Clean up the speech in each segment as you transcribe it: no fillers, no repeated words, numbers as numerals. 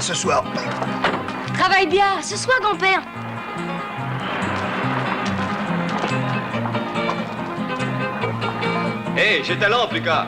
ce soir. Travaille bien. Ce soir, grand-père. Hé, j'ai talent, Lucas.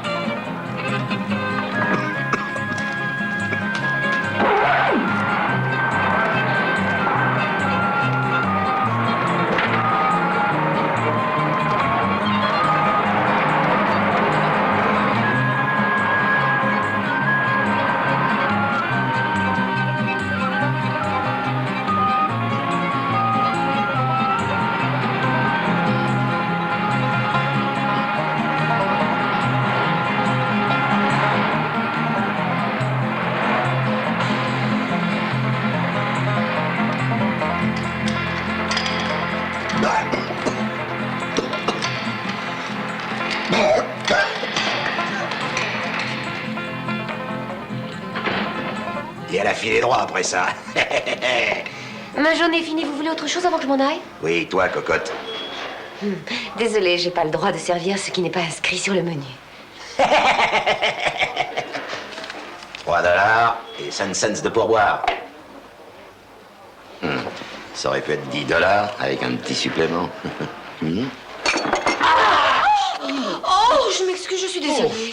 Et elle a filé droit après ça. Ma journée est finie. Vous voulez autre chose avant que je m'en aille? Oui, toi, cocotte. Désolée, j'ai pas le droit de servir ce qui n'est pas inscrit sur le menu. $3 et 5 cents de pourboire. Ça aurait pu être $10 avec un petit supplément. Oh, je m'excuse, je suis désolée.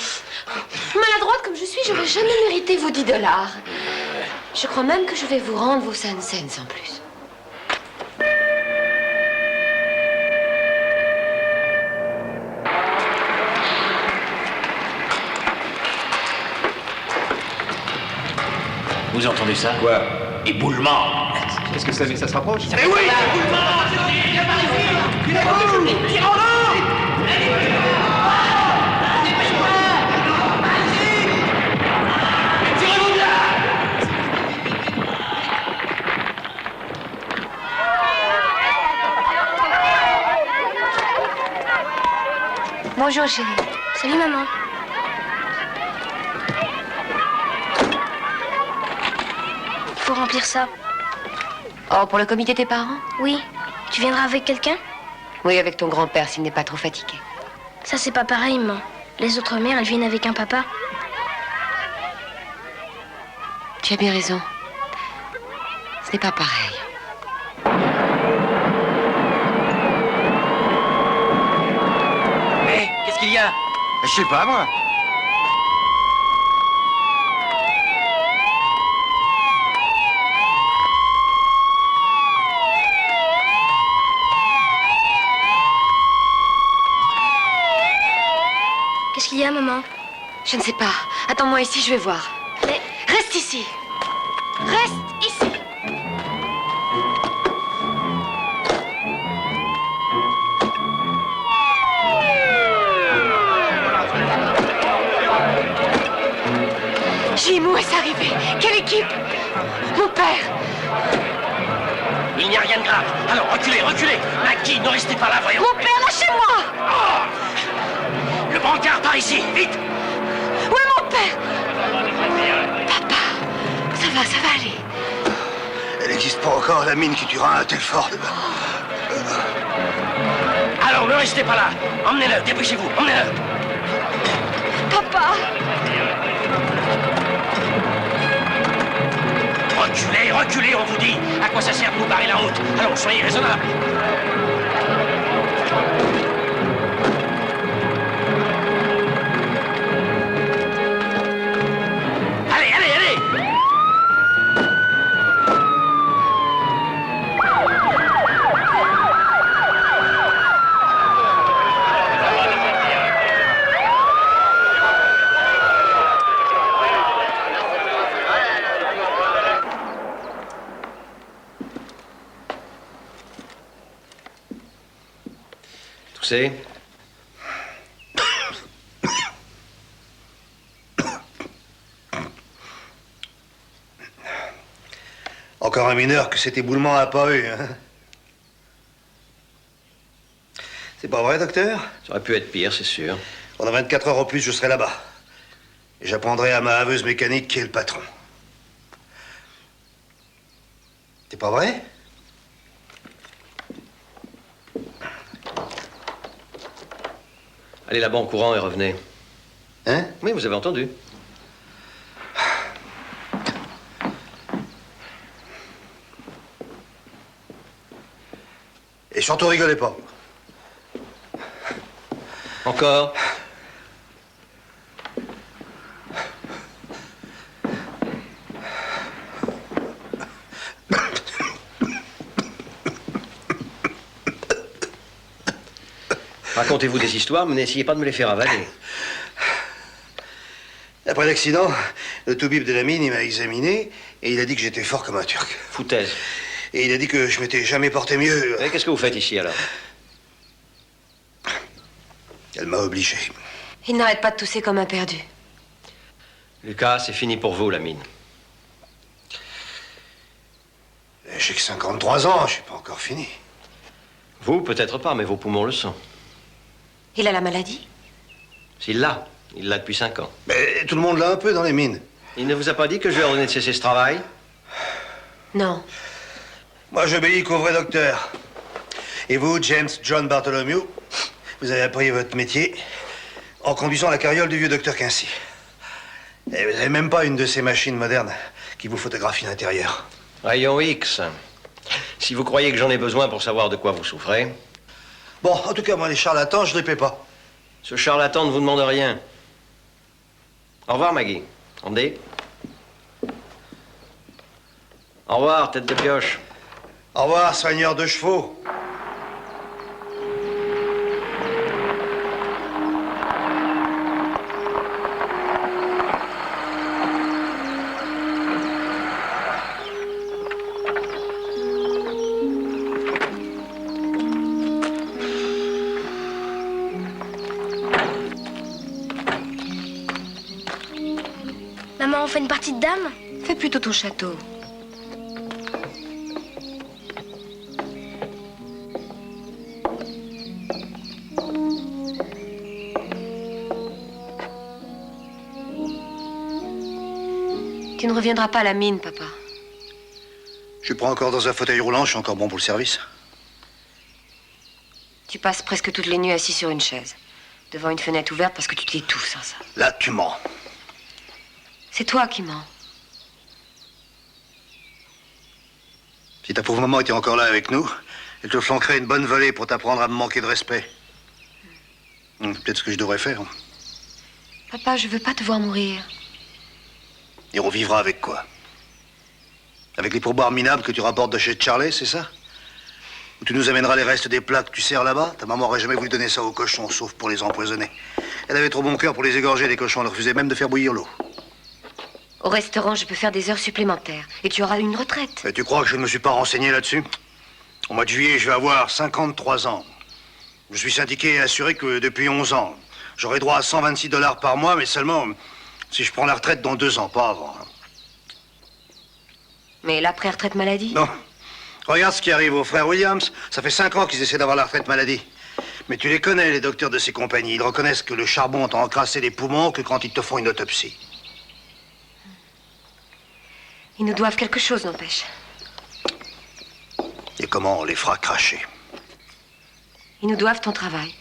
Maladroite comme je suis, j'aurais jamais mérité vos $10. Je crois même que je vais vous rendre vos 5 cents en plus. Vous entendez ça? Quoi? Éboulement. Est-ce que ça met ça se rapproche? Mais oui, éboulement. Viens par ici. Tirons-le. Tirez-vous là. Bonjour, chérie. Salut, maman. Faut remplir ça. Oh, pour le comité des parents? Oui. Tu viendras avec quelqu'un? Oui, avec ton grand-père, s'il n'est pas trop fatigué. Ça, c'est pas pareil, maman. Les autres mères, elles viennent avec un papa. Tu as bien raison. Ce n'est pas pareil. Hé, qu'est-ce qu'il y a? Je sais pas, moi. Qu'est-ce qu'il y a, maman? Je ne sais pas. Attends-moi ici, je vais voir. Mais... Reste ici. Reste ici. Jim, où est-ce arrivé? Quelle équipe? Mon père. Il n'y a rien de grave. Alors, reculez, reculez. Mackie, ne restez pas là, voyons. Mon père, lâchez-moi. Oh, le brancard par ici, vite. Où est mon père? Papa, ça va aller. Elle n'existe pas encore, la mine qui tuera un Telford. Alors, ne restez pas là. Emmenez-le, dépêchez-vous, emmenez-le. Papa. Reculez, reculez, on vous dit. À quoi ça sert de nous barrer la route? Allons, soyez raisonnables. Allez, allez, allez! Toussez. Encore un mineur que cet éboulement n'a pas eu, hein? C'est pas vrai, docteur? Ça aurait pu être pire, c'est sûr. Pendant 24 heures au plus, je serai là-bas. Et j'apprendrai à ma haveuse mécanique qui est le patron. C'est pas vrai? Allez là-bas en courant et revenez. Hein? Oui, vous avez entendu. surtout, rigolez pas. Encore. Racontez-vous des histoires, mais n'essayez pas de me les faire avaler. Après l'accident, le toubib de la mine, il m'a examiné et il a dit que j'étais fort comme un turc. Foutaise. Et il a dit que je m'étais jamais porté mieux. Et qu'est-ce que vous faites ici, alors? Elle m'a obligé. Il n'arrête pas de tousser comme un perdu. Lucas, c'est fini pour vous, la mine. J'ai que 53 ans, je suis pas encore fini. Vous, peut-être pas, mais vos poumons le sont. Il a la maladie? S'il l'a, il l'a depuis 5 ans. Mais tout le monde l'a un peu dans les mines. Il ne vous a pas dit que je lui ai ordonné de cesser ce travail? Non. Moi, j'obéis qu'au vrai docteur. Et vous, James John Bartholomew, vous avez appris votre métier en conduisant la carriole du vieux docteur Quincy. Et vous n'avez même pas une de ces machines modernes qui vous photographie l'intérieur. Rayon X. Si vous croyez que j'en ai besoin pour savoir de quoi vous souffrez... Bon, en tout cas, moi, les charlatans, je les paie pas. Ce charlatan ne vous demande rien. Au revoir, Maggie. André. Au revoir, tête de pioche. Au revoir, soigneur de chevaux. Maman, on fait une partie de dames? Fais plutôt ton château. Tu ne reviendras pas à la mine, papa. Je suis pas encore dans un fauteuil roulant, je suis encore bon pour le service. Tu passes presque toutes les nuits assis sur une chaise, devant une fenêtre ouverte parce que tu t'étouffes sans ça. Là, tu mens. C'est toi qui mens. Si ta pauvre maman était encore là avec nous, elle te flanquerait une bonne volée pour t'apprendre à me manquer de respect. Peut-être ce que je devrais faire. Papa, je veux pas te voir mourir. Et on vivra avec quoi? Avec les pourboires minables que tu rapportes de chez Charlie, c'est ça? Ou tu nous amèneras les restes des plats que tu sers là-bas? Ta maman aurait jamais voulu donner ça aux cochons, sauf pour les empoisonner. Elle avait trop bon cœur pour les égorger, les cochons. Elle refusait même de faire bouillir l'eau. Au restaurant, je peux faire des heures supplémentaires. Et tu auras une retraite. Et tu crois que je ne me suis pas renseigné là-dessus? Au mois de juillet, je vais avoir 53 ans. Je suis syndiqué et assuré que depuis 11 ans, j'aurai droit à 126 $ par mois, mais seulement si je prends la retraite dans 2 ans, pas avant. Mais l'après-retraite maladie? Non. Regarde ce qui arrive aux frères Williams. Ça fait 5 ans qu'ils essaient d'avoir la retraite maladie. Mais tu les connais, les docteurs de ces compagnies. Ils reconnaissent que le charbon t'a encrassé les poumons que quand ils te font une autopsie. Ils nous doivent quelque chose, n'empêche. Et comment on les fera cracher? Ils nous doivent ton travail.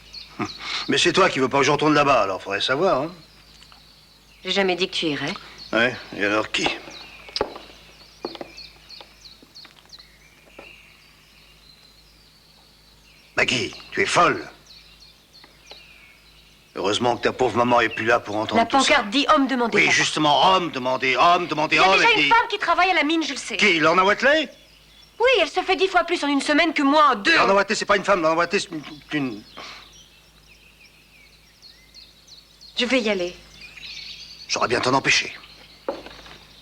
Mais c'est toi qui veux pas que je retourne là-bas, alors faudrait savoir, hein? J'ai jamais dit que tu irais. Ouais, et alors qui? Maggie, tu es folle. Heureusement que ta pauvre maman est plus là pour entendre La tout ça. pancarte dit homme demandé. Oui, papa. justement, homme, demandez homme, demandez Il y a homme. déjà et une puis- femme qui travaille à la mine, je le sais. Qui? Lorna Watley? Oui, elle se fait 10 fois plus en une semaine que moi en 2. Lorna Watley, c'est pas une femme, Lorna Watley, c'est une... Je vais y aller. J'aurais bien t'en empêcher.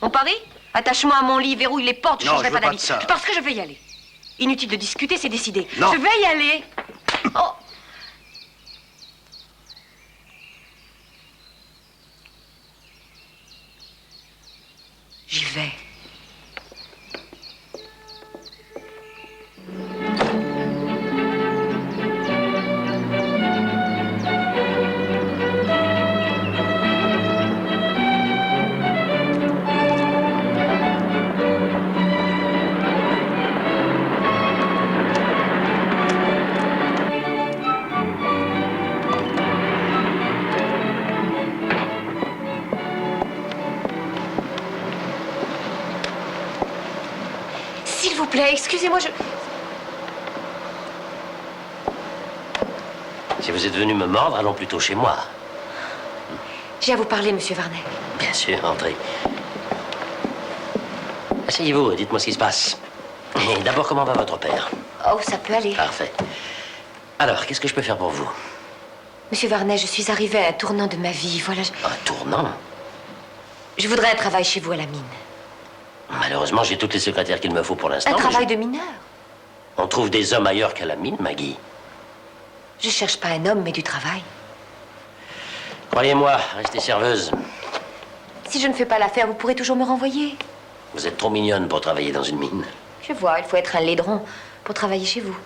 On parie? Attache-moi à mon lit, verrouille les portes, je Non, changerai je veux pas pas d'avis. de ça. Parce que je vais y aller. Inutile de discuter, c'est décidé. Non. Je vais y aller. Oh. J'y vais. S'il vous plaît, excusez-moi, je... vous êtes venu me mordre, allons plutôt chez moi. J'ai à vous parler, monsieur Varnet. Bien sûr, entrez. Asseyez-vous et dites-moi ce qui se passe. Et d'abord, comment va votre père? Oh, ça peut aller. Parfait. Alors, qu'est-ce que je peux faire pour vous? Monsieur Varnet, je suis arrivée à un tournant de ma vie. Voilà, Un tournant? je voudrais un travail chez vous à la mine. Malheureusement, j'ai toutes les secrétaires qu'il me faut pour l'instant. Un mais travail de mineur. On trouve des hommes ailleurs qu'à la mine, Maggie. Je cherche pas un homme, mais du travail. Croyez-moi, restez serveuse. Si je ne fais pas l'affaire, vous pourrez toujours me renvoyer. Vous êtes trop mignonne pour travailler dans une mine. Je vois, il faut être un laidron pour travailler chez vous.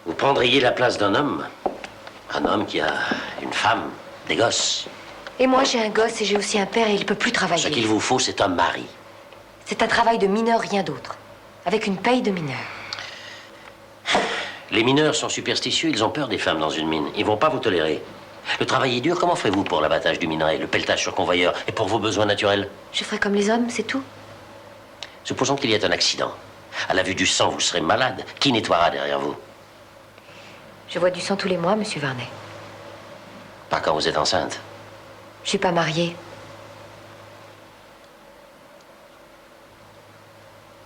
Vous prendriez la place d'un homme. Un homme qui a une femme, des gosses. Et moi, j'ai un gosse et j'ai aussi un père et il ne peut plus Ce travailler. qu'il vous faut, c'est un mari. C'est un travail de mineur, rien d'autre. Avec une paye de mineur. Les mineurs sont superstitieux, ils ont peur des femmes dans une mine. Ils vont pas vous tolérer. Le travail est dur, comment ferez-vous pour l'abattage du minerai, le pelletage sur convoyeur et pour vos besoins naturels? Je ferai comme les hommes, c'est tout. Supposons qu'il y ait un accident. À la vue du sang, vous serez malade. Qui nettoiera derrière vous? Je vois du sang tous les mois, monsieur Varnet. Pas quand vous êtes enceinte. Je suis pas mariée.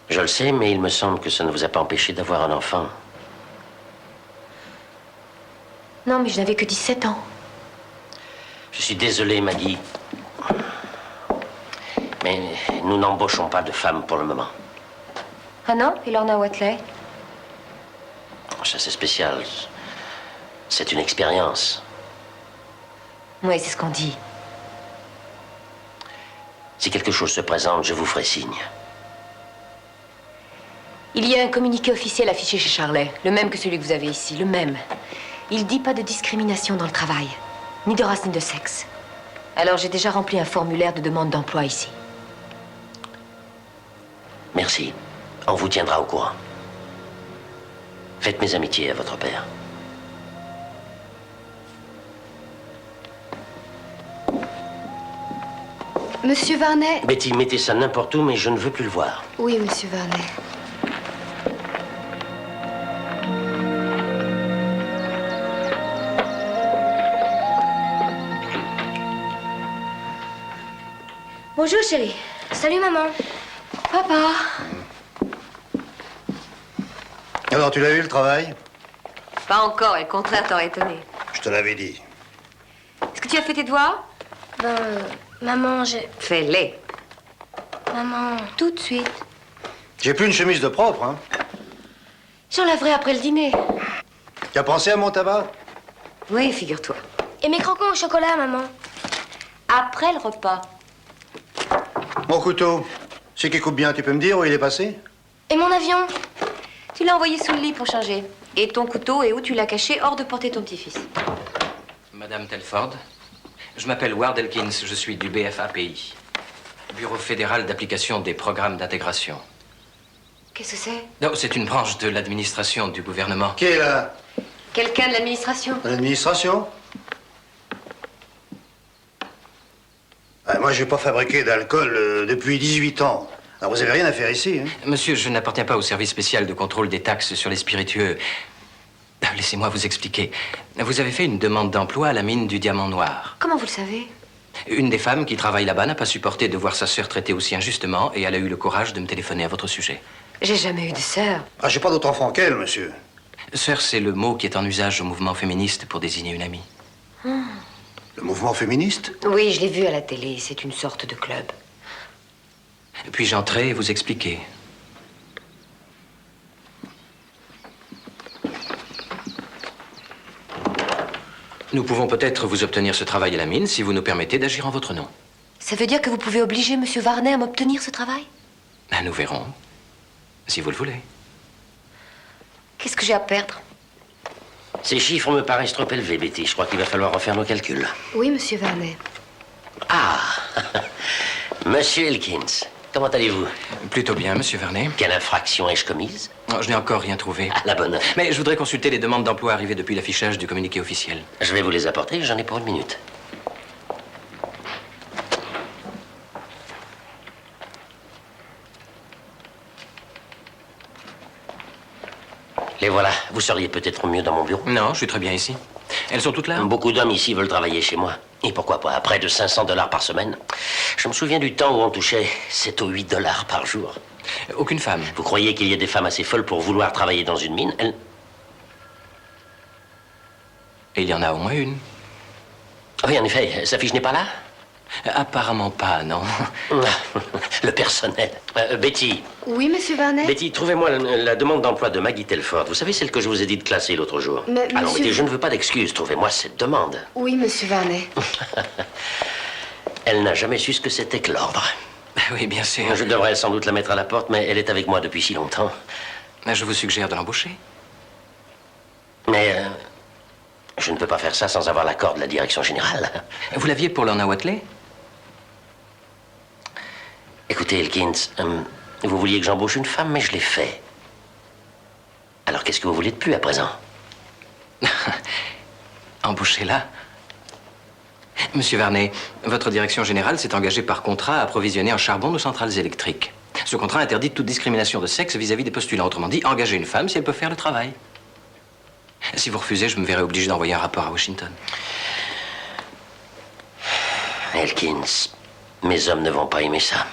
Je le sais, mais il me semble que ça ne vous a pas empêché d'avoir un enfant. Non, mais je n'avais que 17 ans. Je suis désolé, Maggie. Mais nous n'embauchons pas de femmes pour le moment. Ah non? Et Lorna Watley? Ça, c'est spécial. C'est une expérience. Oui, c'est ce qu'on dit. Si quelque chose se présente, je vous ferai signe. Il y a un communiqué officiel affiché chez Charlet, le même que celui que vous avez ici, le même. Il dit pas de discrimination dans le travail, ni de race ni de sexe. Alors j'ai déjà rempli un formulaire de demande d'emploi ici. Merci. On vous tiendra au courant. Faites mes amitiés à votre père. Monsieur Varnet? Betty, mettez ça n'importe où, mais je ne veux plus le voir. Oui, monsieur Varnet. Bonjour, chérie. Salut maman. Papa. Alors, tu l'as eu, le travail? Pas encore, et le contraire t'aurait étonné. Je te l'avais dit. Est-ce que tu as fait tes devoirs? Ben, maman, j'ai... Fais-les. Maman... Tout de suite. J'ai plus une chemise de propre, hein. J'en laverai après le dîner. Tu as pensé à mon tabac? Oui, figure-toi. Et mes croquants au chocolat, maman? Après le repas. Mon couteau, c'est qui coupe bien, tu peux me dire où il est passé? Et mon avion? Tu l'as envoyé sous le lit pour changer. Et ton couteau, et où tu l'as caché, hors de portée ton petit-fils. Madame Telford, je m'appelle Ward Elkins, je suis du BFAPI, Bureau fédéral d'application des programmes d'intégration. Qu'est-ce que c'est? Non, c'est une branche de l'administration du gouvernement. Qui est là? Quelqu'un de l'administration? L'administration? Moi, je n'ai pas fabriqué d'alcool depuis 18 ans. Alors, vous avez rien à faire ici, hein? Monsieur, je n'appartiens pas au service spécial de contrôle des taxes sur les spiritueux. Laissez-moi vous expliquer. Vous avez fait une demande d'emploi à la mine du Diamant Noir. Comment vous le savez? Une des femmes qui travaille là-bas n'a pas supporté de voir sa sœur traitée aussi injustement et elle a eu le courage de me téléphoner à votre sujet. J'ai jamais eu de sœur. Ah, j'ai pas d'autre enfant qu'elle, monsieur. Sœur, c'est le mot qui est en usage au mouvement féministe pour désigner une amie. Le mouvement féministe? Oui, je l'ai vu à la télé. C'est une sorte de club. Puis-je entrer et vous expliquer? Nous pouvons peut-être vous obtenir ce travail à la mine si vous nous permettez d'agir en votre nom. Ça veut dire que vous pouvez obliger monsieur Varnet à m'obtenir ce travail? Nous verrons, si vous le voulez. Qu'est-ce que j'ai à perdre? Ces chiffres me paraissent trop élevés, Betty. Je crois qu'il va falloir refaire nos calculs. Oui, monsieur Varnet. Ah Monsieur Elkins, comment allez-vous? Plutôt bien, monsieur Vernet. Quelle infraction ai-je commise? Oh, je n'ai encore rien trouvé. À la bonne heure. Mais je voudrais consulter les demandes d'emploi arrivées depuis l'affichage du communiqué officiel. Je vais vous les apporter, j'en ai pour une minute. Les voilà. Vous seriez peut-être mieux dans mon bureau. Non, je suis très bien ici. Elles sont toutes là? Beaucoup d'hommes ici veulent travailler chez moi. Et pourquoi pas? À près de 500 $ par semaine. Je me souviens du temps où on touchait 7 ou 8 $ par jour. Aucune femme. Vous croyez qu'il y ait des femmes assez folles pour vouloir travailler dans une mine? Et il y en a au moins une. Oui, en effet. Sa fiche n'est pas là? Apparemment pas, non. Le personnel. Betty. Oui, monsieur Barnet. Betty, trouvez-moi la demande d'emploi de Maggie Telford. Vous savez, celle que je vous ai dit de classer l'autre jour. Mais, Alors, monsieur- Betty, je ne veux pas d'excuses. Trouvez-moi cette demande. Oui, monsieur Barnet. Elle n'a jamais su ce que c'était que l'ordre. Oui, bien sûr. Je devrais sans doute la mettre à la porte, mais elle est avec moi depuis si longtemps. Je vous suggère de l'embaucher. Mais je ne peux pas faire ça sans avoir l'accord de la direction générale. Vous l'aviez pour Lorna Watley? Écoutez, Elkins, vous vouliez que j'embauche une femme, mais je l'ai fait. Alors qu'est-ce que vous voulez de plus à présent? Embauchez-la. Monsieur Varnet, votre direction générale s'est engagée par contrat à approvisionner en charbon nos centrales électriques. Ce contrat interdit toute discrimination de sexe vis-à-vis des postulants. Autrement dit, engagez une femme si elle peut faire le travail. Si vous refusez, je me verrai obligé d'envoyer un rapport à Washington. Elkins, mes hommes ne vont pas aimer ça.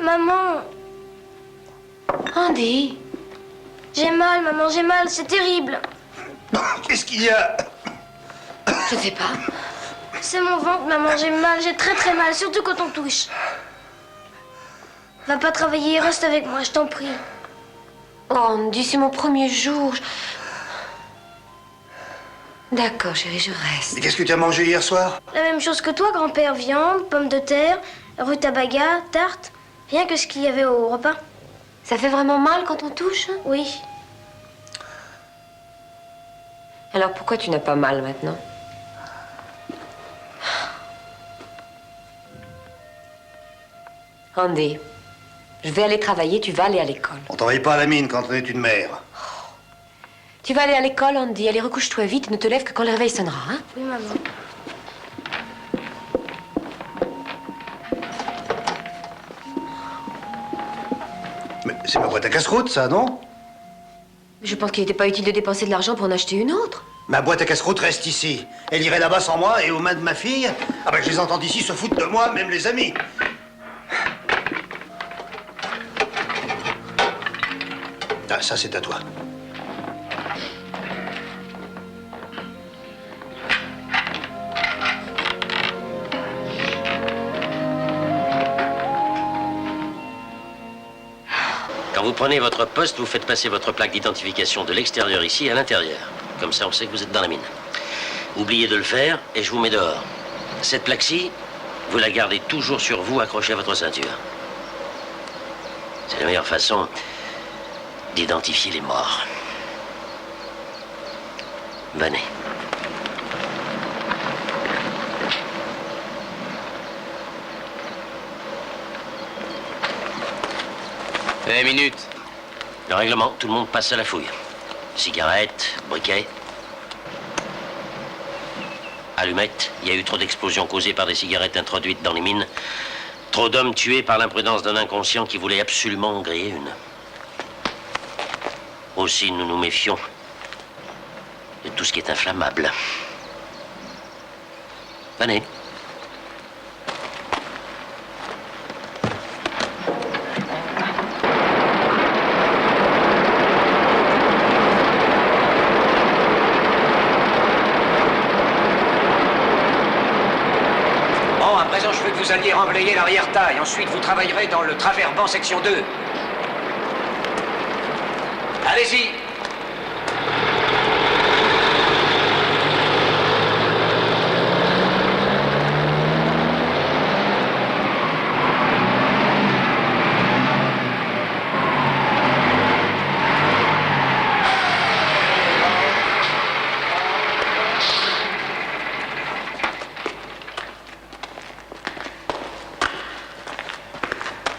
Maman, Andy, j'ai mal, maman, j'ai mal, c'est terrible. Qu'est-ce qu'il y a? je ne sais pas. C'est mon ventre, maman, j'ai mal, j'ai très très mal, surtout quand on touche. Va pas travailler, reste avec moi, je t'en prie. Oh, Andy, c'est mon premier jour. D'accord, chérie, je reste. Et qu'est-ce que tu as mangé hier soir? La même chose que toi, grand-père, viande, pommes de terre, rutabaga, tarte, rien que ce qu'il y avait au repas. Ça fait vraiment mal quand on touche? Oui, Alors pourquoi tu n'as pas mal maintenant? Andy, je vais aller travailler, tu vas aller à l'école. On travaille pas à la mine quand on est une mère. Tu vas aller à l'école, Andy. Allez, recouche-toi vite, ne te lève que quand le réveil sonnera, hein? oui, maman. Mais c'est ma boîte à casse-croûte, ça, non? Je pense qu'il n'était pas utile de dépenser de l'argent pour en acheter une autre. Ma boîte à casse-croûte reste ici. Elle irait là-bas sans moi et aux mains de ma fille. Ah ben, je les entends ici se foutre de moi, même les amis. Ah, ça, c'est à toi. Quand vous prenez votre poste, vous faites passer votre plaque d'identification de l'extérieur ici à l'intérieur. Comme ça, on sait que vous êtes dans la mine. Oubliez de le faire et je vous mets dehors. Cette plaque-ci, vous la gardez toujours sur vous, accrochée à votre ceinture. C'est la meilleure façon d'identifier les morts. Venez. Eh, minute. Le règlement, tout le monde passe à la fouille. Cigarettes, briquets. Allumettes, il y a eu trop d'explosions causées par des cigarettes introduites dans les mines. Trop d'hommes tués par l'imprudence d'un inconscient qui voulait absolument en griller une. Aussi, nous nous méfions de tout ce qui est inflammable. Venez. Bon, à présent, je veux que vous alliez remblayer l'arrière-taille. Ensuite, vous travaillerez dans le traverband section 2. Allez-y.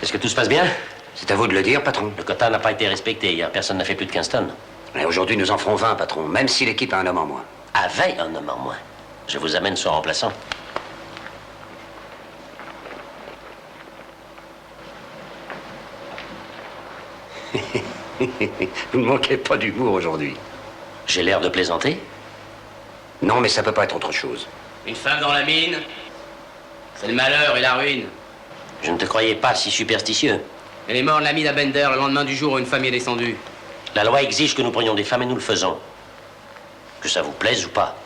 Est-ce que tout se passe bien? C'est à vous de le dire, patron. Le quota n'a pas été respecté hier. Personne n'a fait plus de 15 tonnes. Et aujourd'hui, nous en ferons 20, patron, même si l'équipe a un homme en moins. Avec un homme en moins. Je vous amène son remplaçant. Vous ne manquez pas d'humour aujourd'hui. J'ai l'air de plaisanter? Non, mais ça peut pas être autre chose. Une femme dans la mine, c'est le malheur et la ruine. Je ne te croyais pas si superstitieux. Elle est morte de la mine à Bender le lendemain du jour où une femme y est descendue. La loi exige que nous prenions des femmes et nous le faisons. Que ça vous plaise ou pas.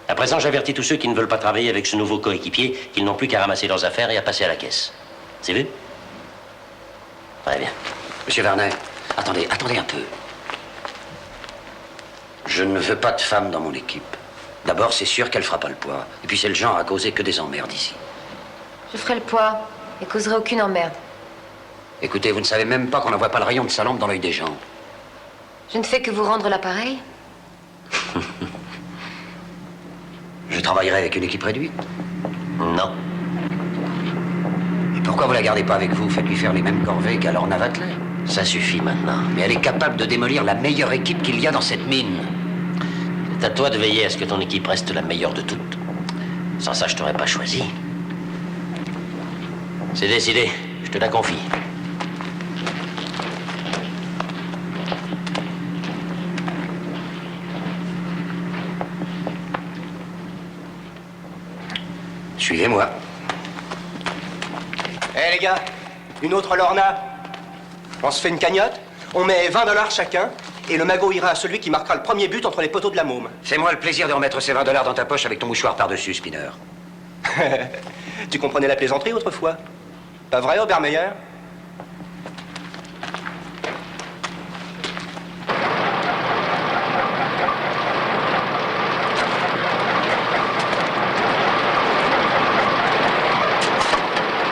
À présent, j'avertis tous ceux qui ne veulent pas travailler avec ce nouveau coéquipier qu'ils n'ont plus qu'à ramasser leurs affaires et à passer à la caisse. C'est vu? Très bien. Monsieur Vernet, attendez un peu. Je ne veux pas de femme dans mon équipe. D'abord, c'est sûr qu'elle fera pas le poids. Et puis, c'est le genre à causer que des emmerdes ici. Je ferai le poids et causerai aucune emmerde. Écoutez, vous ne savez même pas qu'on n'envoie pas le rayon de sa lampe dans l'œil des gens. Je ne fais que vous rendre l'appareil. Je travaillerai avec une équipe réduite. Non. Et pourquoi vous la gardez pas avec vous? Faites-lui faire les mêmes corvées qu'à Lorna Vatler. Ça suffit maintenant. Mais elle est capable de démolir la meilleure équipe qu'il y a dans cette mine. C'est à toi de veiller à ce que ton équipe reste la meilleure de toutes. Sans ça, je t'aurais pas choisi. C'est décidé. Je te la confie. Suivez-moi. Eh les gars, une autre Lorna. On se fait une cagnotte, on met 20 $ chacun, et le magot ira à celui qui marquera le premier but entre les poteaux de la môme. Fais-moi le plaisir de remettre ces 20 $ dans ta poche avec ton mouchoir par-dessus, Spinner. Tu comprenais la plaisanterie autrefois? Pas vrai, Obermeyer?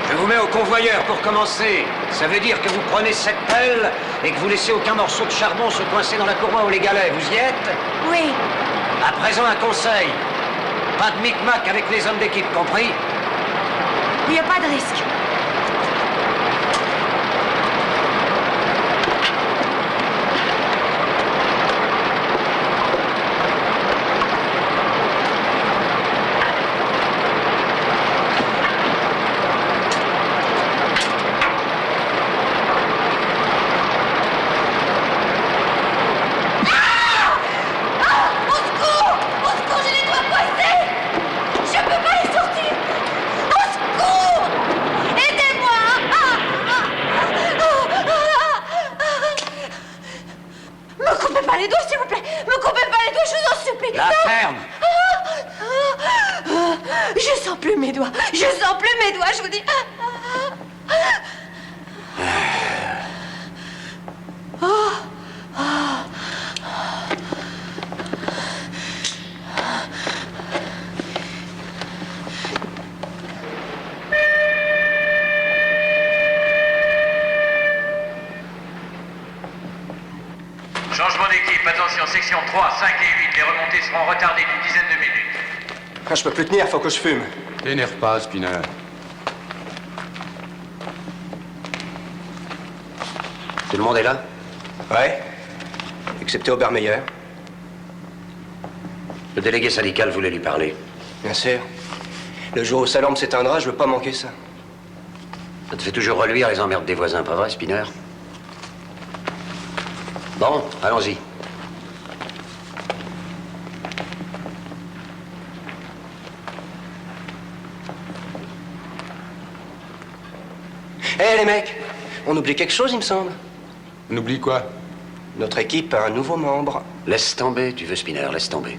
Je vous mets au convoyeur pour commencer. Ça veut dire que vous prenez cette pelle et que vous laissez aucun morceau de charbon se coincer dans la courroie ou les galets. Vous y êtes? Oui. À présent, un conseil. Pas de micmac avec les hommes d'équipe, compris? Il n'y a pas de risque. La ferme! Je sens plus mes doigts. Je sens plus mes doigts, je vous dis. Changement d'équipe, attention, section 3, 5 et 8, les remontées seront retardées d'une dizaine de minutes. Ah, je peux plus tenir, faut que je fume. T'énerve pas, Spinner. Tout le monde est là? Ouais, excepté Obermeyer. Le délégué syndical voulait lui parler. Bien sûr. Le jour où sa lampe s'éteindra, je veux pas manquer ça. Ça te fait toujours reluire les emmerdes des voisins, pas vrai, Spinner? Bon, allons-y. Eh les mecs, on oublie quelque chose, il me semble. On oublie quoi? Notre équipe a un nouveau membre. Laisse tomber, tu veux, Spinner, laisse tomber.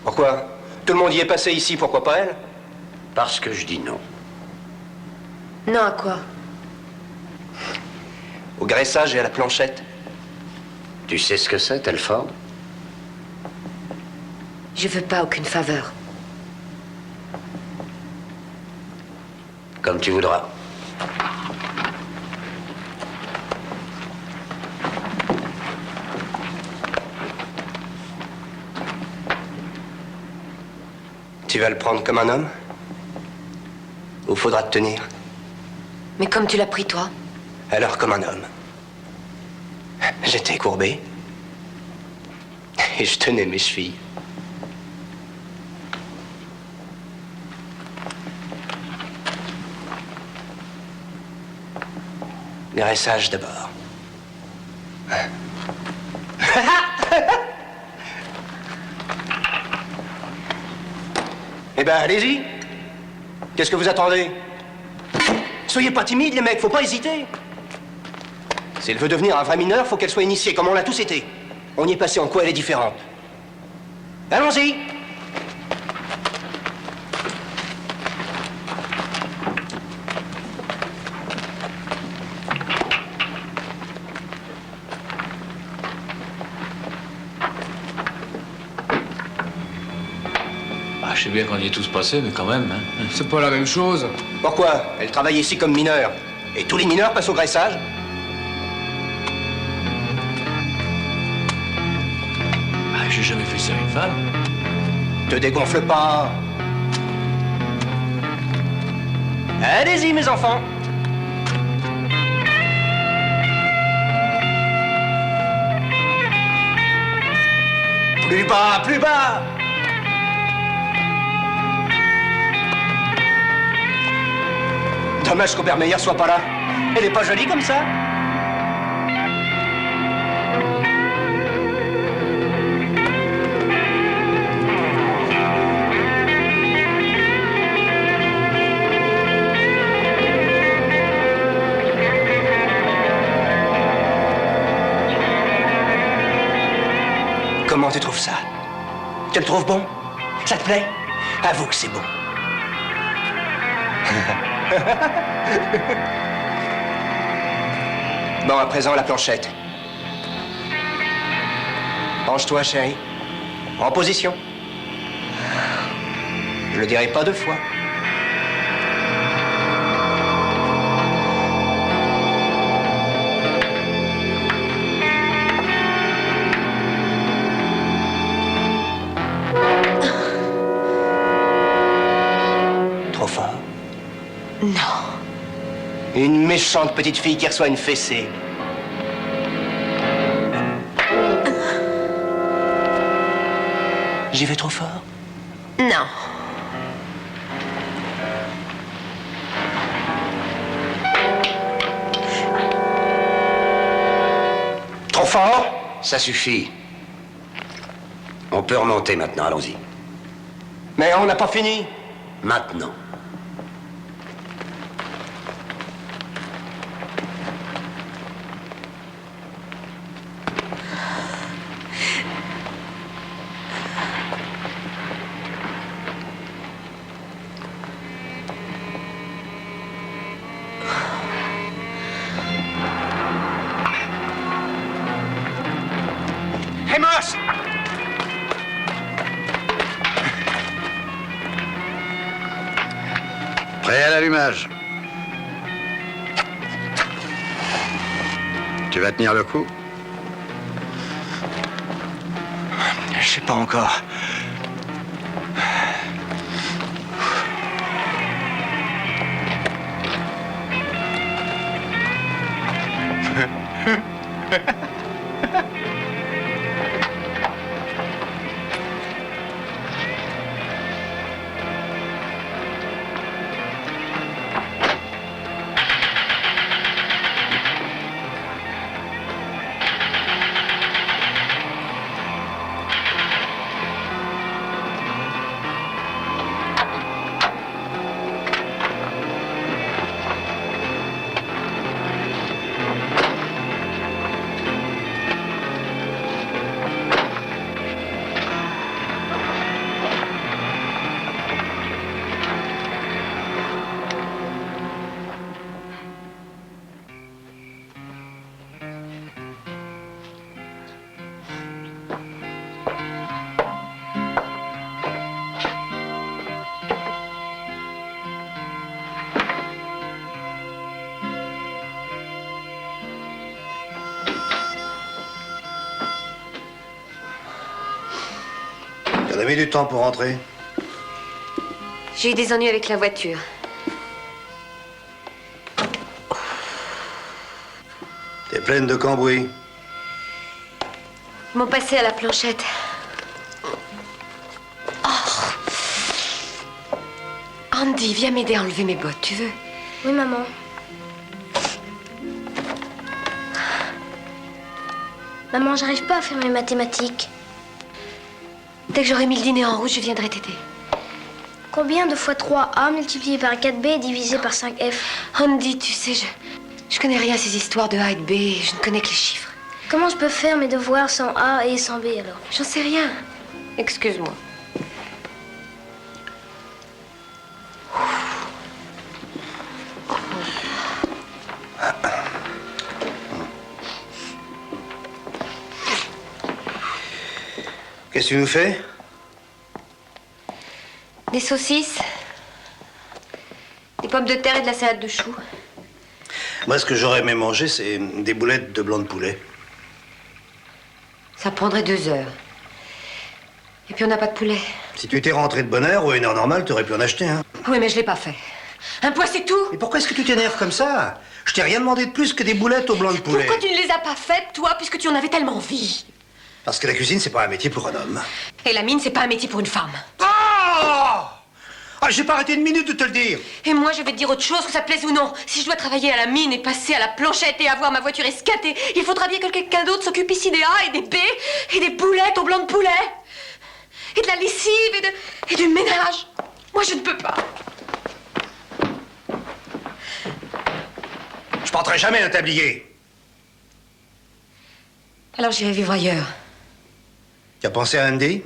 Pourquoi? Tout le monde y est passé ici, pourquoi pas elle? Parce que je dis non. Non, à quoi? Au graissage et à la planchette. Tu sais ce que c'est, Telford? Je veux pas aucune faveur. Comme tu voudras. Tu vas le prendre comme un homme? Ou faudra te tenir? Mais comme tu l'as pris, toi? Alors comme un homme. J'étais courbé. Et je tenais mes chevilles. Graissage d'abord. Eh ben, allez-y. Qu'est-ce que vous attendez? Soyez pas timides, les mecs, faut pas hésiter. Si elle veut devenir un vrai mineur, faut qu'elle soit initiée, comme on l'a tous été. On y est passé, en quoi elle est différente. Allons-y. Je sais bien qu'on y est tous passés, mais quand même, hein. C'est pas la même chose. Pourquoi? Elle travaille ici comme mineure. Et tous les mineurs passent au graissage? J'ai jamais fait ça à une femme. Te dégonfle pas. Allez-y, mes enfants. Plus bas, plus bas. Dommage qu'Obermeyer soit pas là. Elle est pas jolie comme ça? Comment tu trouves ça? Tu le trouves bon? Ça te plaît? Avoue que c'est bon. Bon, à présent, la planchette. Range-toi, chérie. En position. Je le dirai pas deux fois. Trop fort? Non. Une méchante petite fille qui reçoit une fessée. J'y vais trop fort? Non. Trop fort? Ça suffit. On peut remonter maintenant, allons-y. Mais on n'a pas fini. Maintenant. Amos! Prêt à l'allumage. Tu vas tenir le coup? Je sais pas encore. T'as mis du temps pour rentrer? J'ai eu des ennuis avec la voiture. T'es pleine de cambouis. Ils m'ont passé à la planchette. Oh. Andy, viens m'aider à enlever mes bottes, tu veux? Oui, maman. Maman, j'arrive pas à faire mes mathématiques. Dès que j'aurai mis le dîner en route, je viendrai t'aider. Combien de fois 3A multiplié par 4B est divisé par 5F? Andy, tu sais, je connais rien à ces histoires de A et de B. Je ne connais que les chiffres. Comment je peux faire mes devoirs sans A et sans B alors? J'en sais rien. Excuse-moi. Qu'est-ce que tu nous fais? Des saucisses, des pommes de terre et de la salade de choux. Moi, ce que j'aurais aimé manger, c'est des boulettes de blanc de poulet. Ça prendrait 2 heures. Et puis on n'a pas de poulet. Si tu étais rentré de bonne heure ou à une heure normale, tu aurais pu en acheter, hein. Oui, mais je l'ai pas fait. Un poids, c'est tout. Et pourquoi est-ce que tu t'énerves comme ça? Je t'ai rien demandé de plus que des boulettes au blanc de poulet. Pourquoi tu ne les as pas faites, toi, puisque tu en avais tellement envie? Parce que la cuisine, c'est pas un métier pour un homme. Et la mine, c'est pas un métier pour une femme. Ah, j'ai pas arrêté une minute de te le dire. Et moi, je vais te dire autre chose, que ça te plaise ou non. Si je dois travailler à la mine et passer à la planchette et avoir ma voiture escatée, il faudra bien que quelqu'un d'autre s'occupe ici des A et des B et des boulettes au blanc de poulet. Et de la lessive et du ménage. Moi, je ne peux pas. Je porterai jamais un tablier. Alors j'irai vivre ailleurs. Tu as pensé à Andy?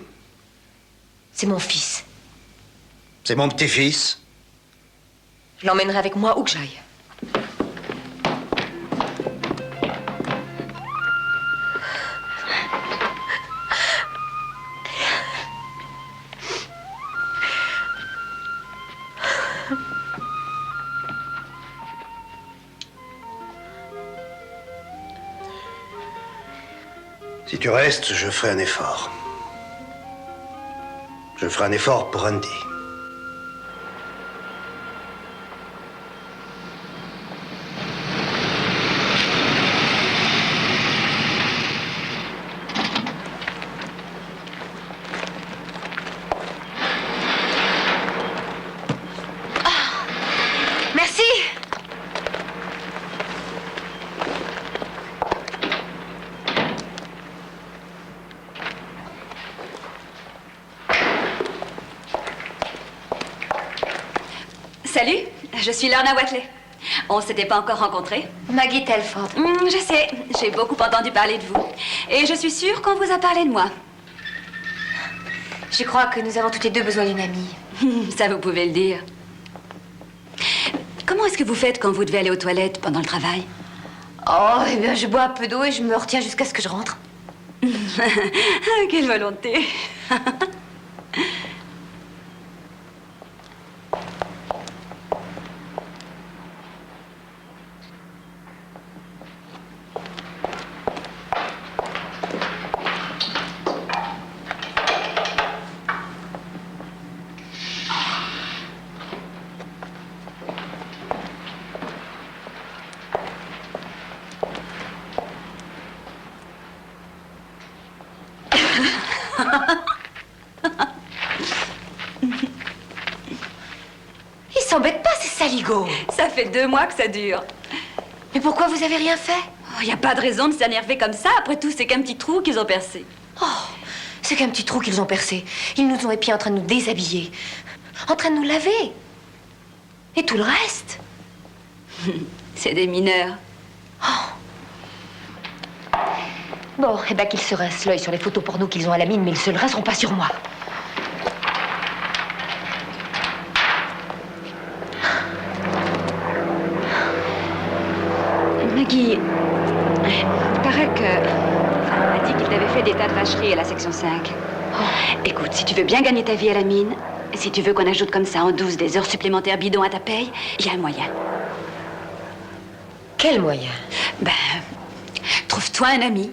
C'est mon fils. C'est mon petit-fils. Je l'emmènerai avec moi où que j'aille. Si tu restes, je ferai un effort. Je ferai un effort pour Andy. Merci. Salut, je suis Lorna Watley. On s'était pas encore rencontrés. Maggie Telford. Je sais, j'ai beaucoup entendu parler de vous. Et je suis sûre qu'on vous a parlé de moi. Je crois que nous avons toutes les deux besoin d'une amie. Ça, vous pouvez le dire. Comment est-ce que vous faites quand vous devez aller aux toilettes pendant le travail? Oh, eh bien, je bois un peu d'eau et je me retiens jusqu'à ce que je rentre. Quelle volonté. Ils s'embêtent pas, ces saligots. Ça fait 2 mois que ça dure. Mais pourquoi vous avez rien fait? Il n'y a pas de raison de s'énerver comme ça. Après tout, c'est qu'un petit trou qu'ils ont percé. Oh, c'est qu'un petit trou qu'ils ont percé. Ils nous ont épis en train de nous déshabiller, en train de nous laver. Et tout le reste. C'est des mineurs. Bon, eh ben qu'ils se rincent l'œil sur les photos porno qu'ils ont à la mine, mais ils se le rinceront pas sur moi. Maggie, il paraît que... On m'a dit qu'il t'avait fait des tas de vacheries à la section 5. Écoute, si tu veux bien gagner ta vie à la mine, si tu veux qu'on ajoute comme ça en 12 des heures supplémentaires bidons à ta paye, il y a un moyen. Quel moyen? Ben, trouve-toi un ami.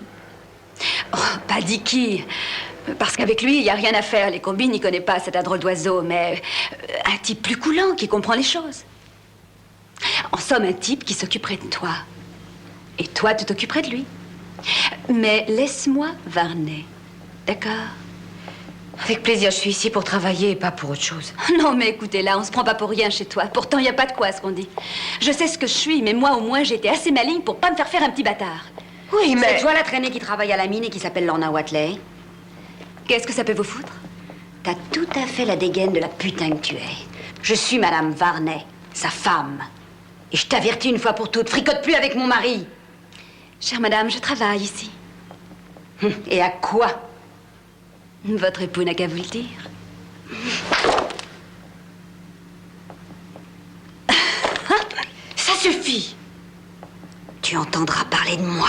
Oh, pas Dicky. Parce qu'avec lui, il n'y a rien à faire. Les combines, il connaît pas, c'est un drôle d'oiseau. Mais un type plus coulant, qui comprend les choses. En somme, un type qui s'occuperait de toi. Et toi, tu t'occuperais de lui. Mais laisse-moi Varney. D'accord? Avec plaisir, je suis ici pour travailler et pas pour autre chose. Non, mais écoutez, là, on se prend pas pour rien chez toi. Pourtant, il n'y a pas de quoi, ce qu'on dit. Je sais ce que je suis, mais moi, au moins, j'ai été assez maligne pour pas me faire un petit bâtard. Oui, mais... C'est toi la traînée qui travaille à la mine et qui s'appelle Lorna Watley? Qu'est-ce que ça peut vous foutre? T'as tout à fait la dégaine de la putain que tu es. Je suis Madame Varney, sa femme. Et je t'avertis une fois pour toutes, fricote plus avec mon mari. Chère madame, je travaille ici. Et à quoi? Votre époux n'a qu'à vous le dire. Ça suffit! Tu entendras parler de moi.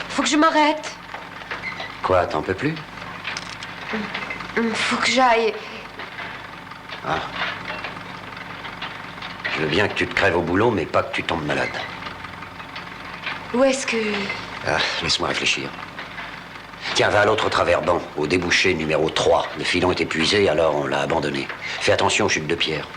Faut que je m'arrête. Quoi, t'en peux plus? Faut que j'aille. Ah. Je veux bien que tu te crèves au boulot, mais pas que tu tombes malade. Où est-ce que... Ah, laisse-moi réfléchir. Tiens, va à l'autre travers-banc, au débouché numéro 3. Le filon est épuisé, alors on l'a abandonné. Fais attention aux chutes de pierre.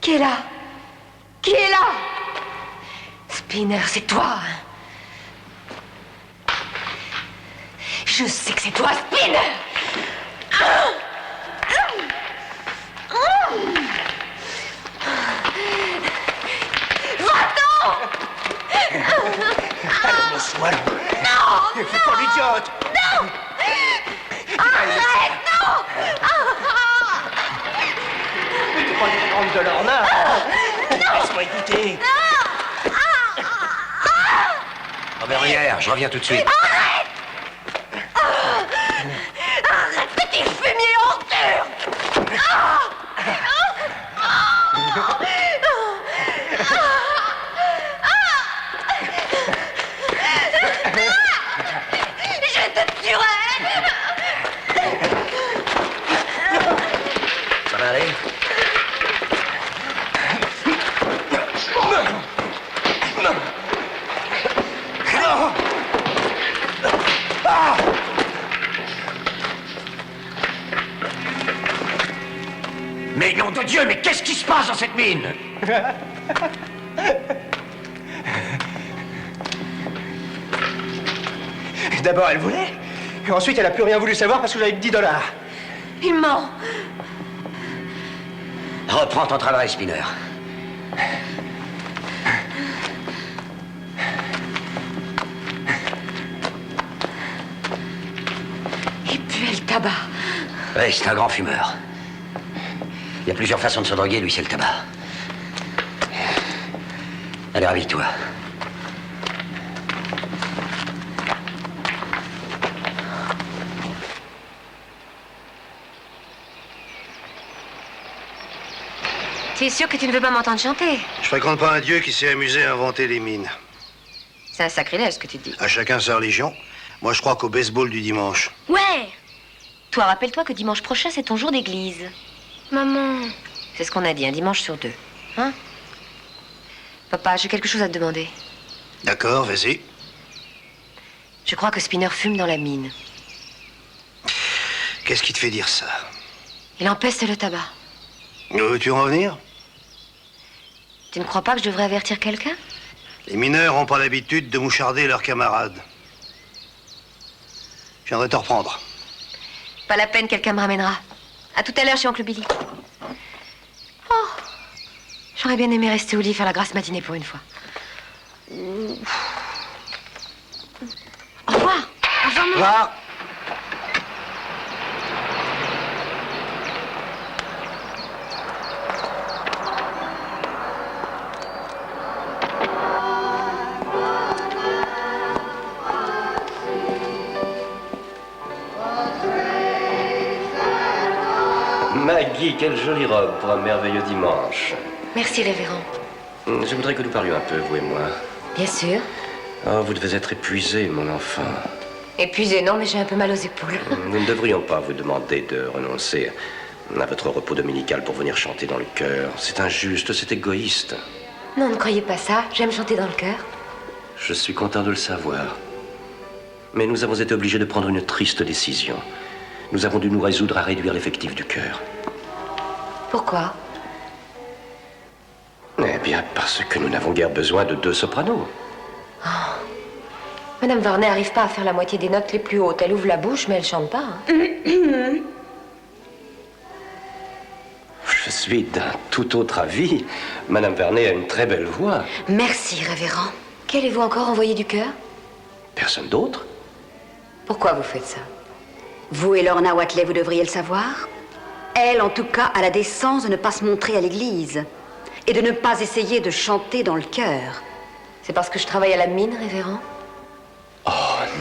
Qui est là? Qui est là? Spinner, c'est toi. Je sais que c'est toi, Spinner. Va-t'en! Calme-toi. Non! Fais pas l'idiote. Non! Arrête, non! T'es pas les grandes de Lorna. Laisse-moi écouter. Robert, je reviens tout de suite. Arrête! Arrête, petit fumier honteux! Je te tuerai! Ça va aller? Mais nom de Dieu, mais qu'est-ce qui se passe dans cette mine? D'abord, elle voulait. Et ensuite, elle a plus rien voulu savoir parce que j'avais que 10 $. Il ment. Reprends ton travail, Spinner. Il puait le tabac. Oui, c'est un grand fumeur. Il y a plusieurs façons de se droguer, lui, c'est le tabac. Allez, réveille-toi. Tu es sûr que tu ne veux pas m'entendre chanter? Je fréquente pas un dieu qui s'est amusé à inventer les mines. C'est un sacrilège ce que tu dis. À chacun sa religion. Moi, je crois qu'au baseball du dimanche. Ouais. Toi, rappelle-toi que dimanche prochain, c'est ton jour d'église. Maman. C'est ce qu'on a dit, un dimanche sur 2. Hein? Papa, j'ai quelque chose à te demander. D'accord, vas-y. Je crois que Spinner fume dans la mine. Qu'est-ce qui te fait dire ça? Il empeste le tabac. Où veux-tu en venir? Tu ne crois pas que je devrais avertir quelqu'un? Les mineurs n'ont pas l'habitude de moucharder leurs camarades. Je viendrai te reprendre. Pas la peine, quelqu'un me ramènera. À tout à l'heure chez Oncle Billy. Oh, j'aurais bien aimé rester au lit faire la grasse matinée pour une fois. maman. Va. Maggie, quelle jolie robe pour un merveilleux dimanche. Merci, révérend. Je voudrais que nous parlions un peu, vous et moi. Bien sûr. Oh, vous devez être épuisé, mon enfant. Épuisé, non, mais j'ai un peu mal aux épaules. Nous ne devrions pas vous demander de renoncer à votre repos dominical pour venir chanter dans le chœur. C'est injuste, c'est égoïste. Non, ne croyez pas ça. J'aime chanter dans le chœur. Je suis content de le savoir. Mais nous avons été obligés de prendre une triste décision. Nous avons dû nous résoudre à réduire l'effectif du chœur. Pourquoi? Eh bien, parce que nous n'avons guère besoin de 2 sopranos. Oh. Madame Varnet n'arrive pas à faire la moitié des notes les plus hautes. Elle ouvre la bouche, mais elle chante pas. Hein. Je suis d'un tout autre avis. Madame Vernet a une très belle voix. Merci, révérend. Qu'allez-vous encore envoyer du chœur? Personne d'autre? Pourquoi vous faites ça? Vous et Lorna Watley, vous devriez le savoir. Elle, en tout cas, a la décence de ne pas se montrer à l'église et de ne pas essayer de chanter dans le chœur. C'est parce que je travaille à la mine, révérend? Oh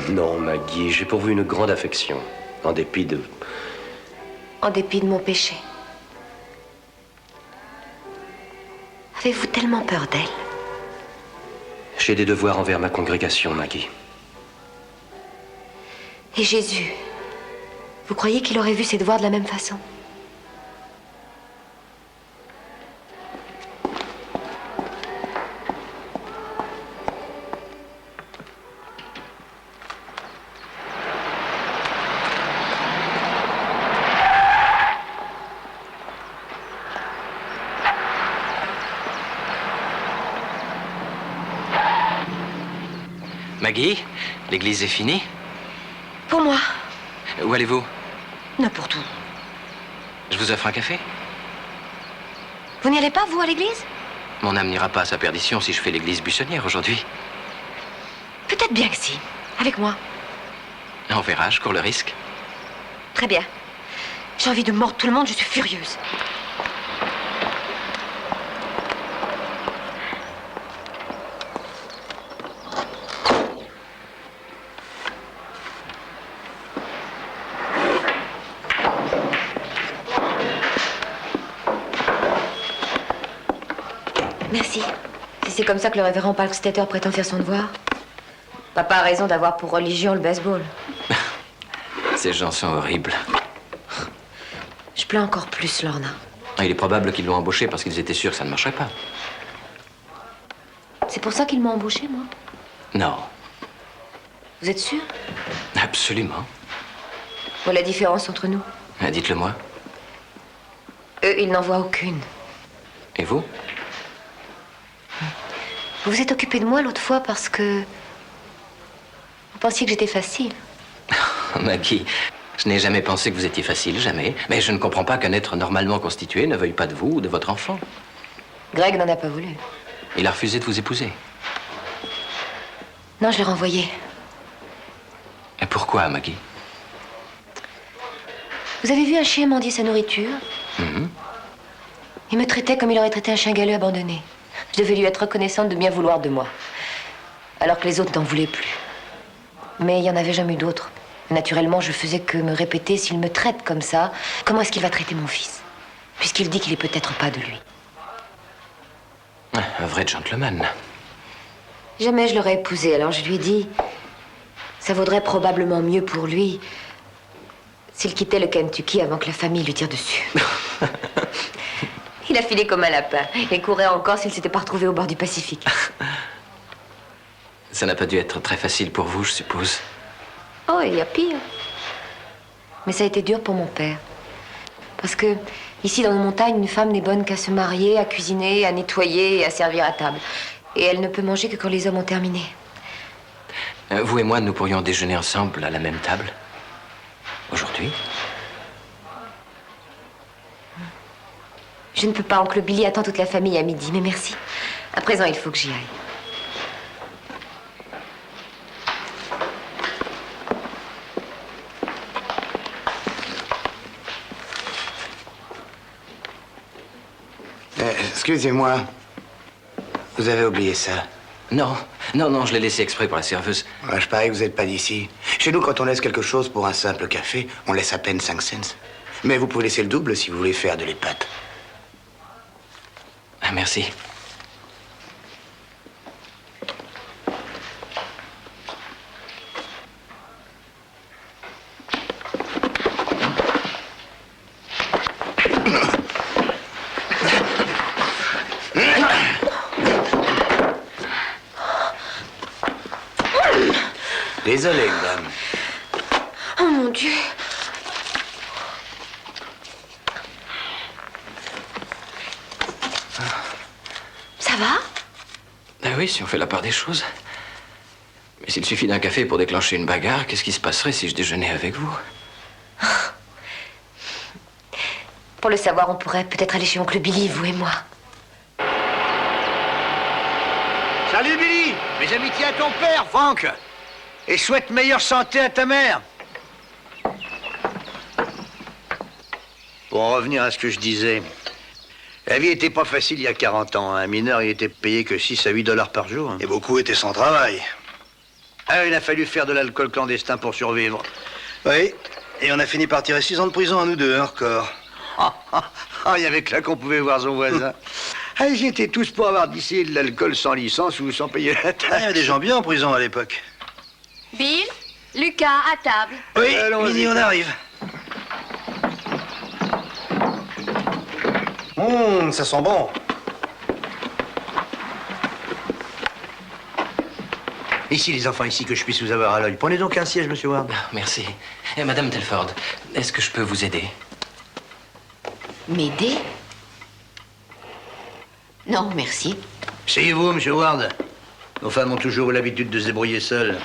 non, Maggie, j'ai pour vous une grande affection, en dépit de... En dépit de mon péché. Avez-vous tellement peur d'elle? J'ai des devoirs envers ma congrégation, Maggie. Et Jésus, vous croyez qu'il aurait vu ses devoirs de la même façon? Maggie, l'église est finie? Pour moi. Où allez-vous? N'importe où. Je vous offre un café? Vous n'y allez pas, vous, à l'église? Mon âme n'ira pas à sa perdition si je fais l'église buissonnière aujourd'hui. Peut-être bien que si. Avec moi. On verra, je cours le risque. Très bien. J'ai envie de mordre tout le monde, je suis furieuse. Merci. Si c'est comme ça que le révérend Palkstetter prétend faire son devoir. Papa a raison d'avoir pour religion le baseball. Ces gens sont horribles. Je plains encore plus, Lorna. Il est probable qu'ils l'ont embauché parce qu'ils étaient sûrs que ça ne marcherait pas. C'est pour ça qu'ils m'ont embauché, moi? Non, Vous êtes sûr? absolument. Voilà la différence entre nous. Dites-le moi. Eux, ils n'en voient aucune. Et vous? Vous vous êtes occupé de moi l'autre fois parce que... Vous pensiez que j'étais facile. Maggie, je n'ai jamais pensé que vous étiez facile, jamais. Mais je ne comprends pas qu'un être normalement constitué ne veuille pas de vous ou de votre enfant. Greg n'en a pas voulu. Il a refusé de vous épouser. Non, je l'ai renvoyé. Et pourquoi, Maggie? Vous avez vu un chien mendier sa nourriture? Il me traitait comme il aurait traité un chien galeux abandonné. Je devais lui être reconnaissante de bien vouloir de moi. Alors que les autres n'en voulaient plus. Mais il n'y en avait jamais eu d'autres. Naturellement, je faisais que me répéter, s'il me traite comme ça, comment est-ce qu'il va traiter mon fils? Puisqu'il dit qu'il est peut-être pas de lui. Un vrai gentleman. Jamais je l'aurais épousé, alors je lui ai dit... Ça vaudrait probablement mieux pour lui s'il quittait le Kentucky avant que la famille lui tire dessus. Il a filé comme un lapin et courait encore s'il s'était pas retrouvé au bord du Pacifique. Ça n'a pas dû être très facile pour vous, je suppose. Oh, il y a pire. Mais ça a été dur pour mon père. Parce que, ici, dans nos montagnes, une femme n'est bonne qu'à se marier, à cuisiner, à nettoyer et à servir à table. Et elle ne peut manger que quand les hommes ont terminé. Vous et moi, nous pourrions déjeuner ensemble à la même table. Aujourd'hui? Je ne peux pas, oncle Billy attend toute la famille à midi, mais merci. À présent, il faut que j'y aille. Excusez-moi. Vous avez oublié ça. Non, je l'ai laissé exprès pour la serveuse. Ouais, je parie que vous n'êtes pas d'ici. Chez nous, quand on laisse quelque chose pour un simple café, on laisse à peine 5 cents. Mais vous pouvez laisser le double si vous voulez faire de l'épate. Ah, merci. Désolé, madame. Oh mon Dieu. Ça va? Ben oui, si on fait la part des choses. Mais s'il suffit d'un café pour déclencher une bagarre, qu'est-ce qui se passerait si je déjeunais avec vous? Pour le savoir, on pourrait peut-être aller chez oncle Billy, vous et moi. Salut Billy. Mes amitiés à ton père, Franck. Et souhaite meilleure santé à ta mère. Pour en revenir à ce que je disais, la vie était pas facile il y a 40 ans. Un mineur, il était payé que 6 à 8 dollars par jour. Et beaucoup étaient sans travail. Ah, il a fallu faire de l'alcool clandestin pour survivre. Oui, et on a fini par tirer 6 ans de prison à nous deux, hein, encore. Il y avait que là qu'on pouvait voir son voisin. Ah, ils étaient tous pour avoir distillé de l'alcool sans licence ou sans payer la taxe. Il y avait des gens bien en prison à l'époque. Bill, Lucas, à table. Oui, Allons-y. Mini, on arrive. Ça sent bon. Ici, les enfants, ici, que je puisse vous avoir à l'œil. Prenez donc un siège, monsieur Ward. Merci. Et Madame Telford, est-ce que je peux vous aider? M'aider? Non, merci. Asseyez-vous, monsieur Ward. Nos femmes ont toujours eu l'habitude de se débrouiller seules.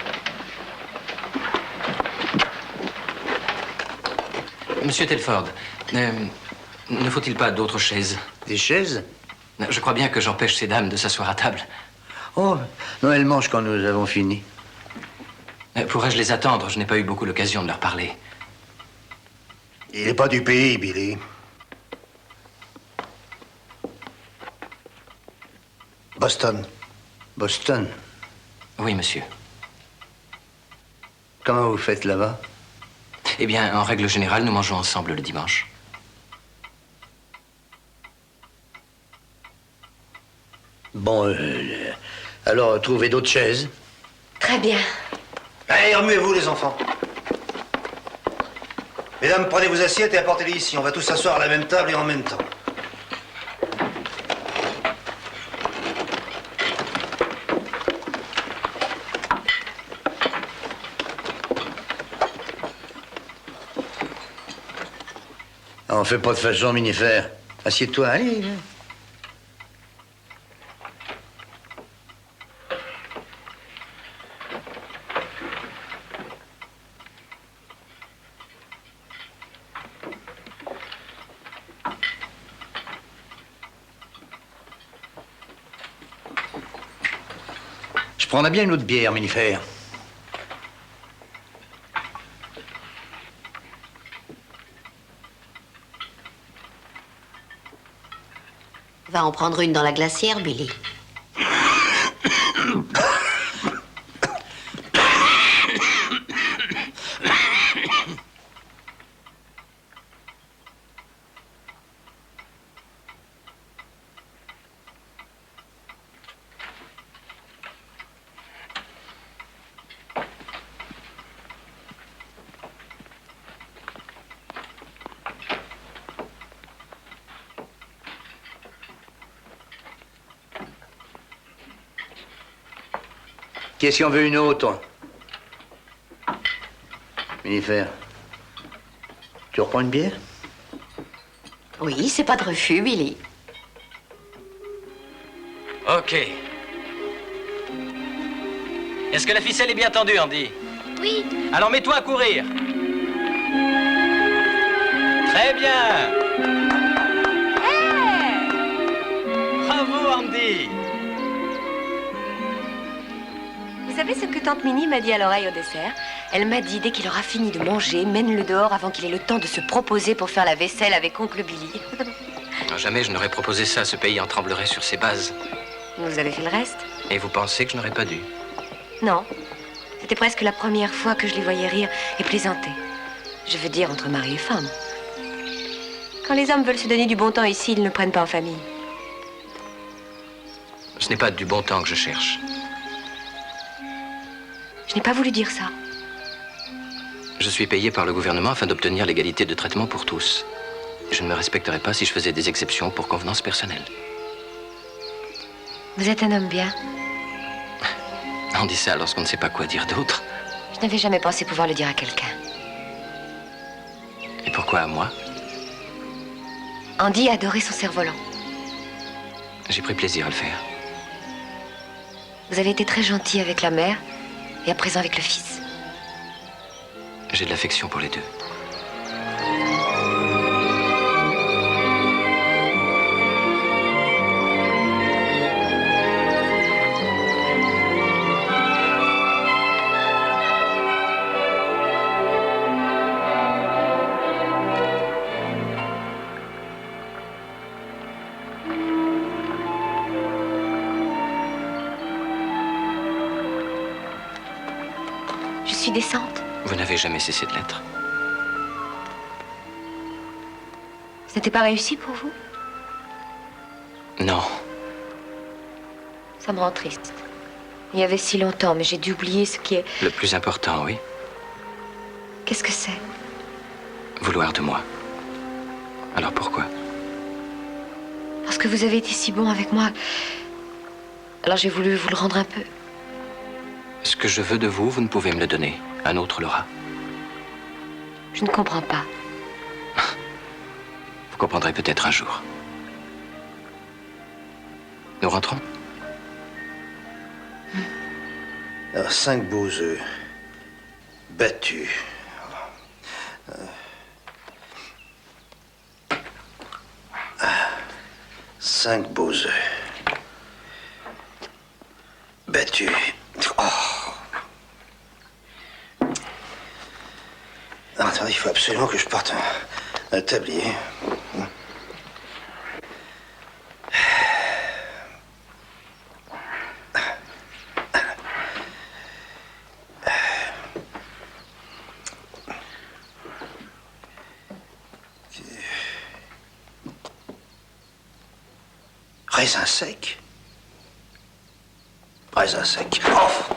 Monsieur Telford, ne faut-il pas d'autres chaises? Des chaises? Je crois bien que j'empêche ces dames de s'asseoir à table. Oh, non, elles mangent quand nous avons fini. Pourrais-je les attendre? Je n'ai pas eu beaucoup l'occasion de leur parler. Il n'est pas du pays, Billy. Boston. Boston? Oui, monsieur. Comment vous faites là-bas? Eh bien, en règle générale, nous mangeons ensemble le dimanche. Bon, alors trouvez d'autres chaises. Très bien. Allez, remuez-vous, les enfants. Mesdames, prenez vos assiettes et apportez-les ici. On va tous s'asseoir à la même table et en même temps. On fait pas de façon, Minifère. Assieds-toi, allez. Viens. Je prendrais bien une autre bière, Minifère. Va en prendre une dans la glacière, Billy. Qui est-ce qui en veut une autre? Minifère, tu reprends une bière? Oui, c'est pas de refus, Billy. Ok. Est-ce que la ficelle est bien tendue, Andy? Oui. Alors mets-toi à courir. Très bien. Bravo, Andy. Vous savez ce que tante Minnie m'a dit à l'oreille au dessert? Elle m'a dit, dès qu'il aura fini de manger, mène-le dehors avant qu'il ait le temps de se proposer pour faire la vaisselle avec oncle Billy. jamais je n'aurais proposé ça. Ce pays en tremblerait sur ses bases. Vous avez fait le reste? Et vous pensez que je n'aurais pas dû? Non. C'était presque la première fois que je les voyais rire et plaisanter. Je veux dire, entre mari et femme. Quand les hommes veulent se donner du bon temps ici, ils ne le prennent pas en famille. Ce n'est pas du bon temps que je cherche. Je n'ai pas voulu dire ça. Je suis payé par le gouvernement afin d'obtenir l'égalité de traitement pour tous. Je ne me respecterais pas si je faisais des exceptions pour convenance personnelle. Vous êtes un homme bien. On dit ça lorsqu'on ne sait pas quoi dire d'autre. Je n'avais jamais pensé pouvoir le dire à quelqu'un. Et pourquoi à moi? Andy adorait son cerf-volant. J'ai pris plaisir à le faire. Vous avez été très gentil avec la mère et à présent avec le fils. J'ai de l'affection pour les deux. Je suis décente. Vous n'avez jamais cessé de l'être. Ce n'était pas réussi pour vous? Non. Ça me rend triste. Il y avait si longtemps, mais j'ai dû oublier ce qui est... Le plus important, oui. Qu'est-ce que c'est? Vouloir de moi. Alors pourquoi? Parce que vous avez été si bon avec moi. Alors j'ai voulu vous le rendre un peu. Ce que je veux de vous, vous ne pouvez me le donner. Un autre l'aura. Je ne comprends pas. Vous comprendrez peut-être un jour. Nous rentrons? 5 beaux œufs. Battus. 5 beaux œufs. Battus. Oh. Attends, il faut absolument que je porte un tablier. Raisin sec. Raisin sec. Oh.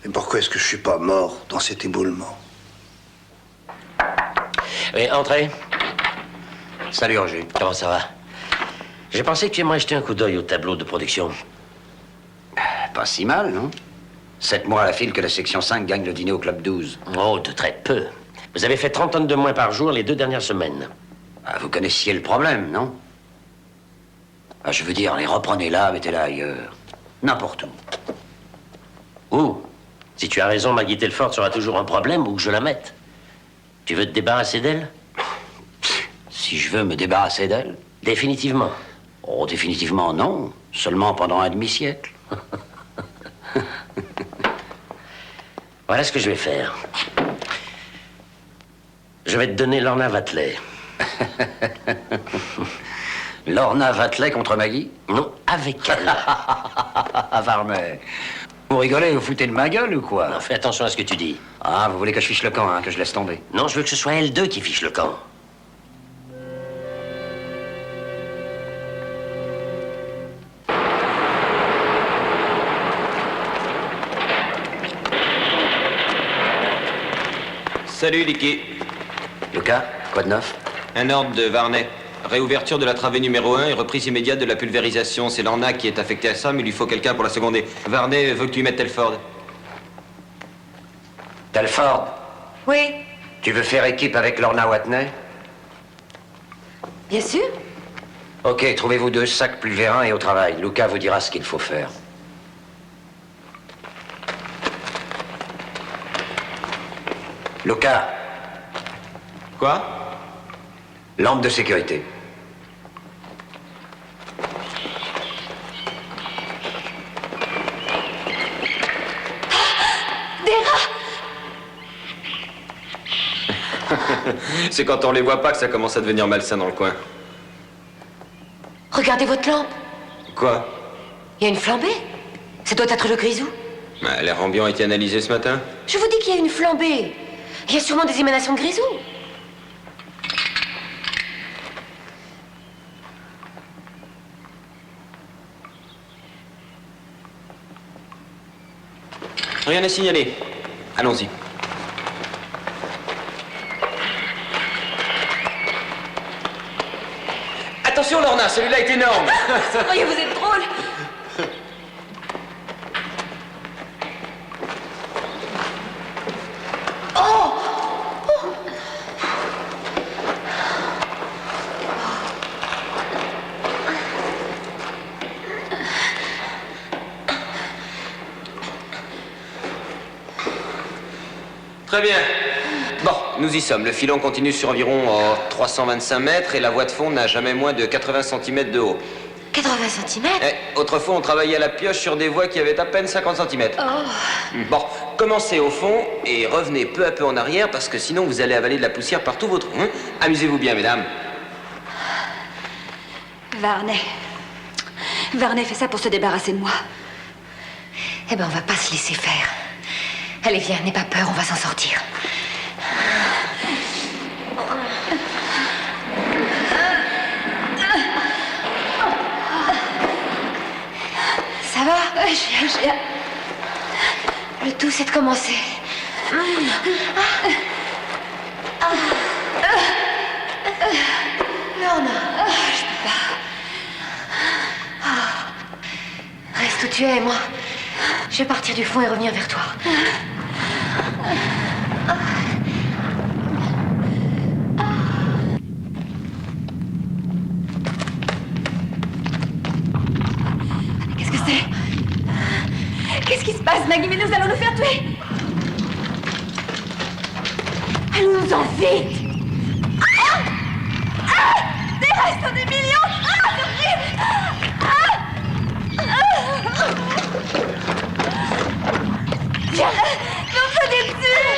Mais pourquoi est-ce que je suis pas mort dans cet éboulement? Oui, entrez. Salut, Roger. Comment ça va? J'ai pensé que tu aimerais jeter un coup d'œil au tableau de production. Pas si mal, non? 7 mois à la file que la section 5 gagne le dîner au Club 12. Oh, de très peu. Vous avez fait 30 tonnes de moins par jour les 2 dernières semaines. Ah, vous connaissiez le problème, non? Ah, je veux dire, les reprenez là, mettez-la ailleurs. N'importe où. Où? Si tu as raison, Maggie Telford sera toujours un problème où que je la mette. Tu veux te débarrasser d'elle? Si je veux me débarrasser d'elle? Définitivement. Oh, définitivement non. Seulement pendant un demi-siècle. Voilà ce que je vais faire. Je vais te donner Lorna Watley. Lorna Watley contre Maggie? Non, avec elle. Varnet. Vous rigolez, vous foutez de ma gueule ou quoi? Non, fais attention à ce que tu dis. Ah, vous voulez que je fiche le camp, hein, que je laisse tomber? Non, je veux que ce soit elle deux qui fiche le camp. Salut, Licky. Lucas, quoi de neuf? Un ordre de Varnet. Réouverture de la travée numéro 1 et reprise immédiate de la pulvérisation. C'est Lorna qui est affectée à ça, mais il lui faut quelqu'un pour la seconder. Varnet veut que tu y mettes Telford. Telford, Oui, tu veux faire équipe avec Lorna Watley? bien sûr. Ok, trouvez-vous 2 sacs pulvérins et au travail. Lucas vous dira ce qu'il faut faire. Lucas. Quoi? Lampe de sécurité. Des rats! C'est quand on les voit pas que ça commence à devenir malsain dans le coin. Regardez votre lampe. Quoi? Il y a une flambée. Ça doit être le grisou. L'air ambiant a été analysé ce matin? Je vous dis qu'il y a une flambée. Il y a sûrement des émanations de grisou. Rien à signaler. Allons-y. Attention, Lorna, celui-là est énorme. Voyez, vous êtes drôle. Très bien. Bon, nous y sommes. Le filon continue sur environ 325 mètres et la voie de fond n'a jamais moins de 80 cm de haut. 80 cm? Autrefois, on travaillait à la pioche sur des voies qui avaient à peine 50 cm. Bon, commencez au fond et revenez peu à peu en arrière parce que sinon vous allez avaler de la poussière par tout votre trou. Hein? Amusez-vous bien, mesdames. Varney. Varney fait ça pour se débarrasser de moi. Eh ben, on va pas se laisser faire. Allez, viens, n'aie pas peur, on va s'en sortir. Ça va? Le tout, c'est de commencer. Lorna, je peux pas. Reste où tu es, moi. Je vais partir du fond et revenir vers toi. Qu'est-ce que c'est? Qu'est-ce qui se passe, Maggie? Mais nous allons nous faire tuer! Allons-nous-en vite! Des restes des millions! C'est horrible! Viens! N'en venez plus!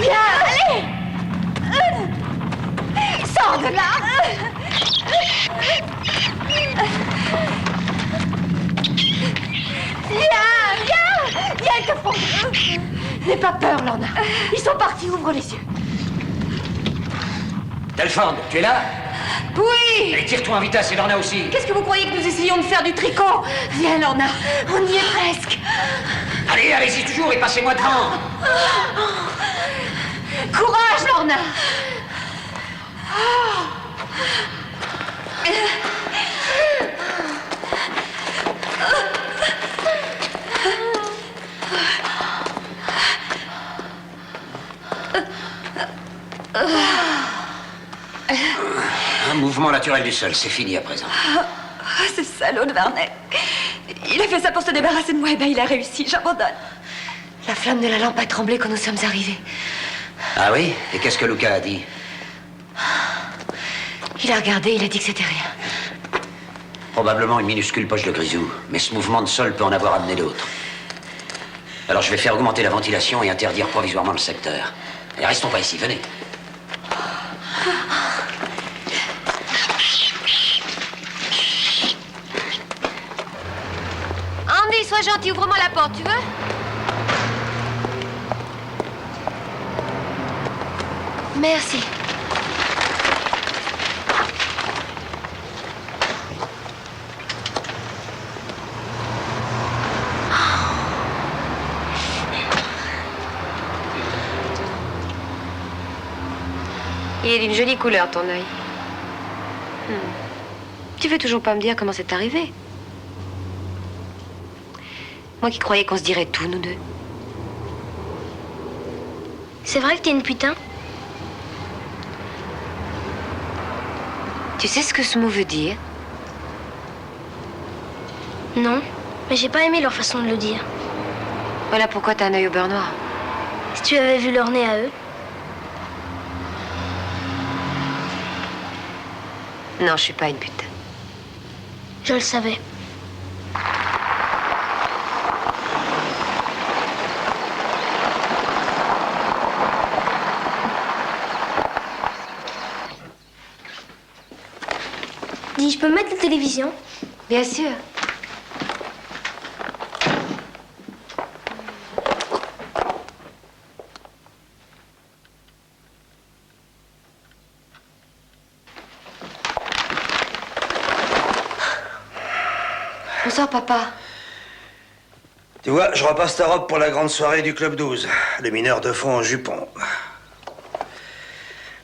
Viens! Allez! Sors de là! Viens, que font-ils? N'aie pas peur, Lorna. Ils sont partis, ouvre les yeux. Delphande, tu es là? Oui! Allez, tire-toi en vitesse et Lorna aussi. Qu'est-ce que vous croyez que nous essayons de faire du tricot? Viens, Lorna, on y est presque. Allez, allez-y toujours et passez-moi devant. Courage, Lorna. Un mouvement naturel du sol, c'est fini à présent. Ce salaud de Varney. Il a fait ça pour se débarrasser de moi. Eh ben, il a réussi. J'abandonne. La flamme de la lampe a tremblé quand nous sommes arrivés. Ah oui? Et qu'est-ce que Luca a dit? Il a regardé, il a dit que c'était rien. Probablement une minuscule poche de grisou, mais ce mouvement de sol peut en avoir amené d'autres. Alors je vais faire augmenter la ventilation et interdire provisoirement le secteur. Et restons pas ici, venez. Andy, sois gentil, ouvre-moi la porte, tu veux? Merci. Il est d'une jolie couleur, ton œil. Tu veux toujours pas me dire comment c'est arrivé? Moi qui croyais qu'on se dirait tout, nous deux. C'est vrai que t'es une putain? Tu sais ce que ce mot veut dire? Non, mais j'ai pas aimé leur façon de le dire. Voilà pourquoi t'as un œil au beurre noir. Si tu avais vu leur nez à eux. Non, je suis pas une pute. Je le savais. Dis, je peux mettre la télévision? Bien sûr. Bonsoir, papa. Tu vois, je repasse ta robe pour la grande soirée du Club 12. Les mineurs de fond en jupon.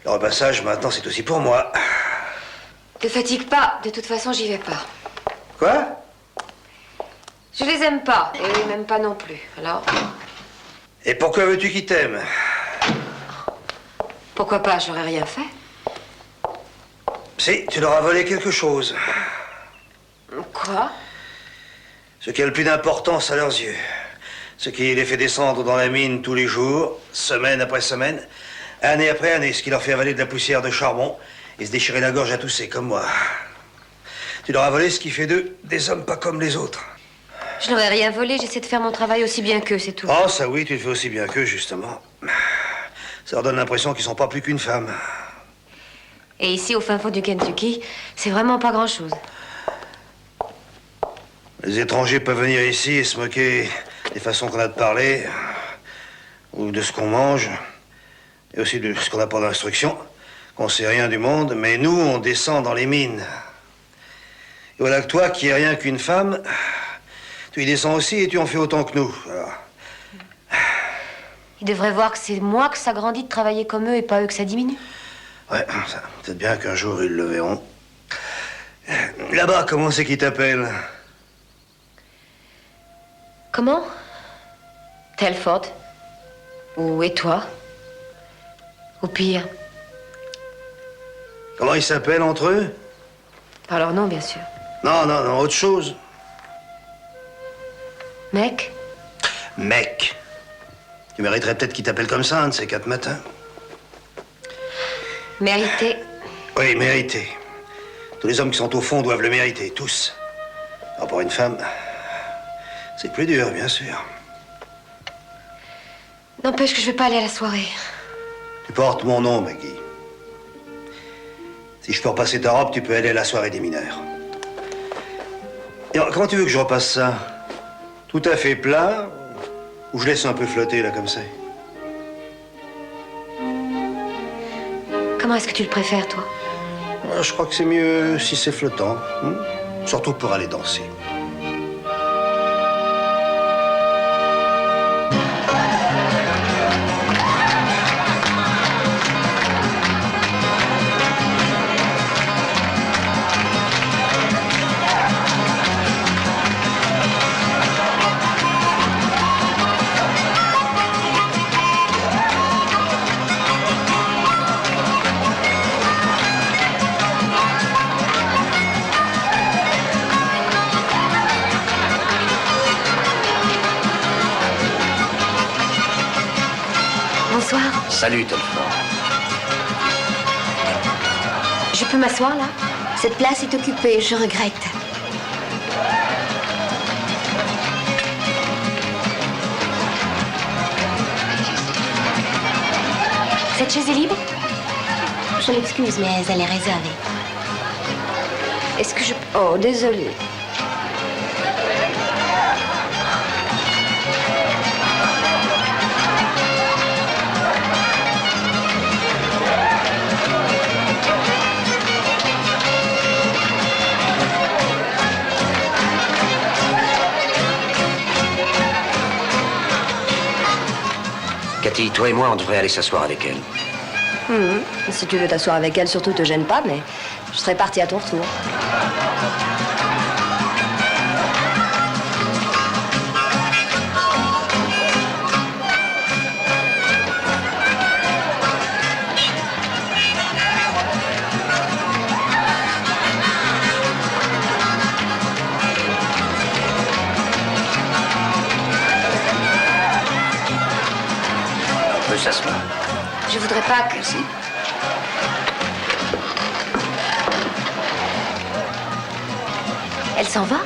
Le repassage, maintenant, c'est aussi pour moi. Te fatigue pas. De toute façon, j'y vais pas. Quoi? Je les aime pas. Et eux, ils m'aiment pas non plus. Alors? Et pourquoi veux-tu qu'ils t'aiment? Pourquoi pas? J'aurais rien fait. Si, tu leur as volé quelque chose. Quoi? Ce qui a le plus d'importance à leurs yeux. Ce qui les fait descendre dans la mine tous les jours, semaine après semaine, année après année, ce qui leur fait avaler de la poussière de charbon et se déchirer la gorge à tousser, comme moi. Tu leur as volé ce qui fait d'eux des hommes pas comme les autres. Je n'aurais rien volé, j'essaie de faire mon travail aussi bien qu'eux, c'est tout. Oh, ça oui, tu le fais aussi bien qu'eux, justement. Ça leur donne l'impression qu'ils sont pas plus qu'une femme. Et ici, au fin fond du Kentucky, c'est vraiment pas grand-chose. Les étrangers peuvent venir ici et se moquer des façons qu'on a de parler, ou de ce qu'on mange, et aussi de ce qu'on n'a pas d'instruction, qu'on sait rien du monde, mais nous, on descend dans les mines. Et voilà que toi, qui es rien qu'une femme, tu y descends aussi et tu en fais autant que nous. Alors. Ils devraient voir que c'est moi que ça grandit de travailler comme eux et pas eux que ça diminue. Ouais, ça, peut-être bien qu'un jour ils le verront. Là-bas, comment c'est qu'ils t'appellent? Comment? Telford. Ou et toi? Ou pire? Comment ils s'appellent entre eux? Par leur nom, bien sûr. Non, non, non, autre chose. Mec? Mec. Tu mériterais peut-être qu'ils t'appellent comme ça, un de ces 4 matins. Mérité. Oui, mérité. Tous les hommes qui sont au fond doivent le mériter, tous. Alors pour une femme, c'est plus dur, bien sûr. N'empêche que je vais pas aller à la soirée. Tu portes mon nom, Maggie. Si je peux repasser ta robe, tu peux aller à la soirée des mineurs. Et alors, comment tu veux que je repasse ça? Tout à fait plat, ou je laisse un peu flotter, là, comme ça? Comment est-ce que tu le préfères, toi? Je crois que c'est mieux si c'est flottant. Surtout pour aller danser. Bonsoir. Salut, Telford. Je peux m'asseoir, là? Cette place est occupée, je regrette. Cette chaise est libre? Je m'excuse, mais elle est réservée. Est-ce que je... Oh, désolée. Cathy, toi et moi, on devrait aller s'asseoir avec elle. Si tu veux t'asseoir avec elle, surtout te gêne pas, mais je serai partie à ton retour. On peut s'asseoir. Je voudrais pas que... Merci. Elle s'en va?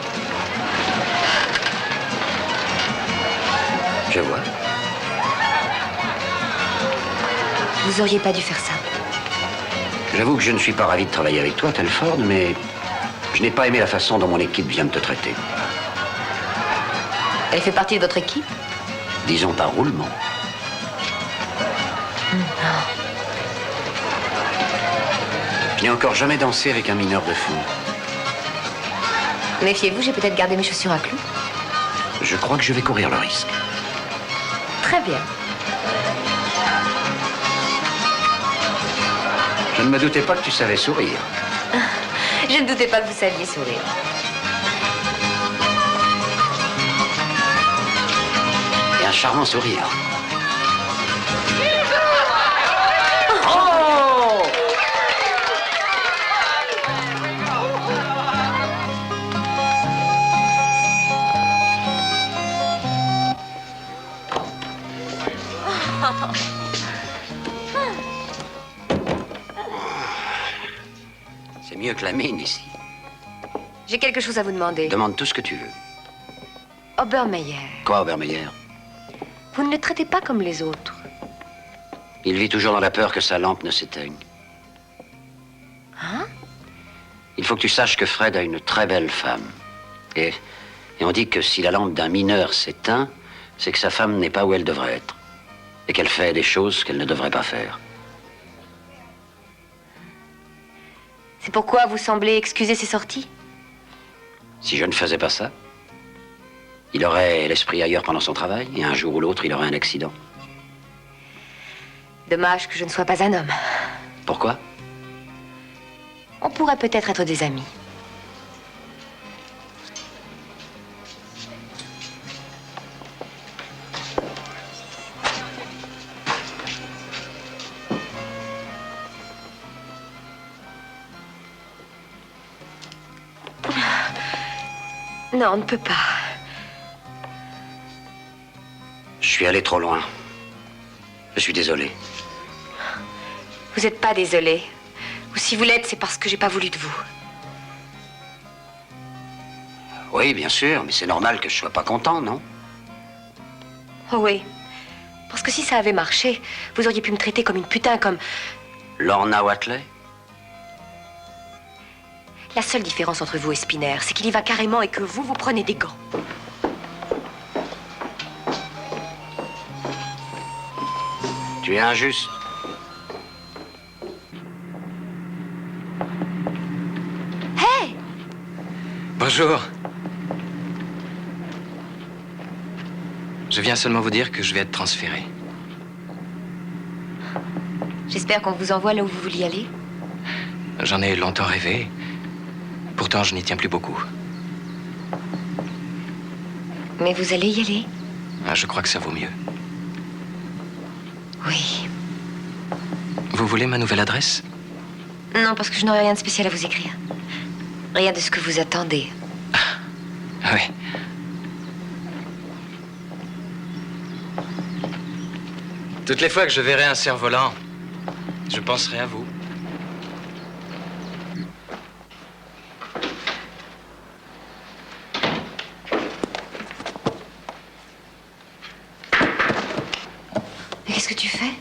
Je vois. Vous auriez pas dû faire ça. J'avoue que je ne suis pas ravi de travailler avec toi, Telford, mais Je n'ai pas aimé la façon dont mon équipe vient de te traiter. Elle fait partie de votre équipe? Disons par roulement. Je n'ai encore jamais dansé avec un mineur de fond. Méfiez-vous, j'ai peut-être gardé mes chaussures à clous. Je crois que je vais courir le risque. Très bien. Je ne me doutais pas que tu savais sourire. Je ne doutais pas que vous saviez sourire. Et un charmant sourire. Oh! C'est mieux que la mine ici. J'ai quelque chose à vous demander. Demande tout ce que tu veux. Obermeyer, Quoi, Obermeyer? vous ne le traitez pas comme les autres. Il vit toujours dans la peur que sa lampe ne s'éteigne. Hein? Il faut que tu saches que Fred a une très belle femme. Et on dit que si la lampe d'un mineur s'éteint, c'est que sa femme n'est pas où elle devrait être. Et qu'elle fait des choses qu'elle ne devrait pas faire. C'est pourquoi vous semblez excuser ses sorties? Si je ne faisais pas ça, il aurait l'esprit ailleurs pendant son travail, et un jour ou l'autre, il aurait un accident. Dommage que je ne sois pas un homme. Pourquoi? On pourrait peut-être être des amis. Non, on ne peut pas. Je suis allé trop loin. Je suis désolé. Vous n'êtes pas désolé. Ou si vous l'êtes, c'est parce que j'ai pas voulu de vous. Oui, bien sûr, mais c'est normal que je sois pas content, non? Oh oui. Parce que si ça avait marché, vous auriez pu me traiter comme une putain, comme... Lorna Watley? La seule différence entre vous et Spinner, c'est qu'il y va carrément et que vous prenez des gants. Tu es injuste. Hey! Bonjour. Je viens seulement vous dire que je vais être transféré. J'espère qu'on vous envoie là où vous vouliez aller. J'en ai longtemps rêvé. Pourtant, je n'y tiens plus beaucoup. Mais vous allez y aller? Ah, je crois que ça vaut mieux. Oui. Vous voulez ma nouvelle adresse? Non, parce que je n'aurai rien de spécial à vous écrire. Rien de ce que vous attendez. Ah, oui. Toutes les fois que je verrai un cerf-volant, je penserai à vous. Mais qu'est-ce que tu fais?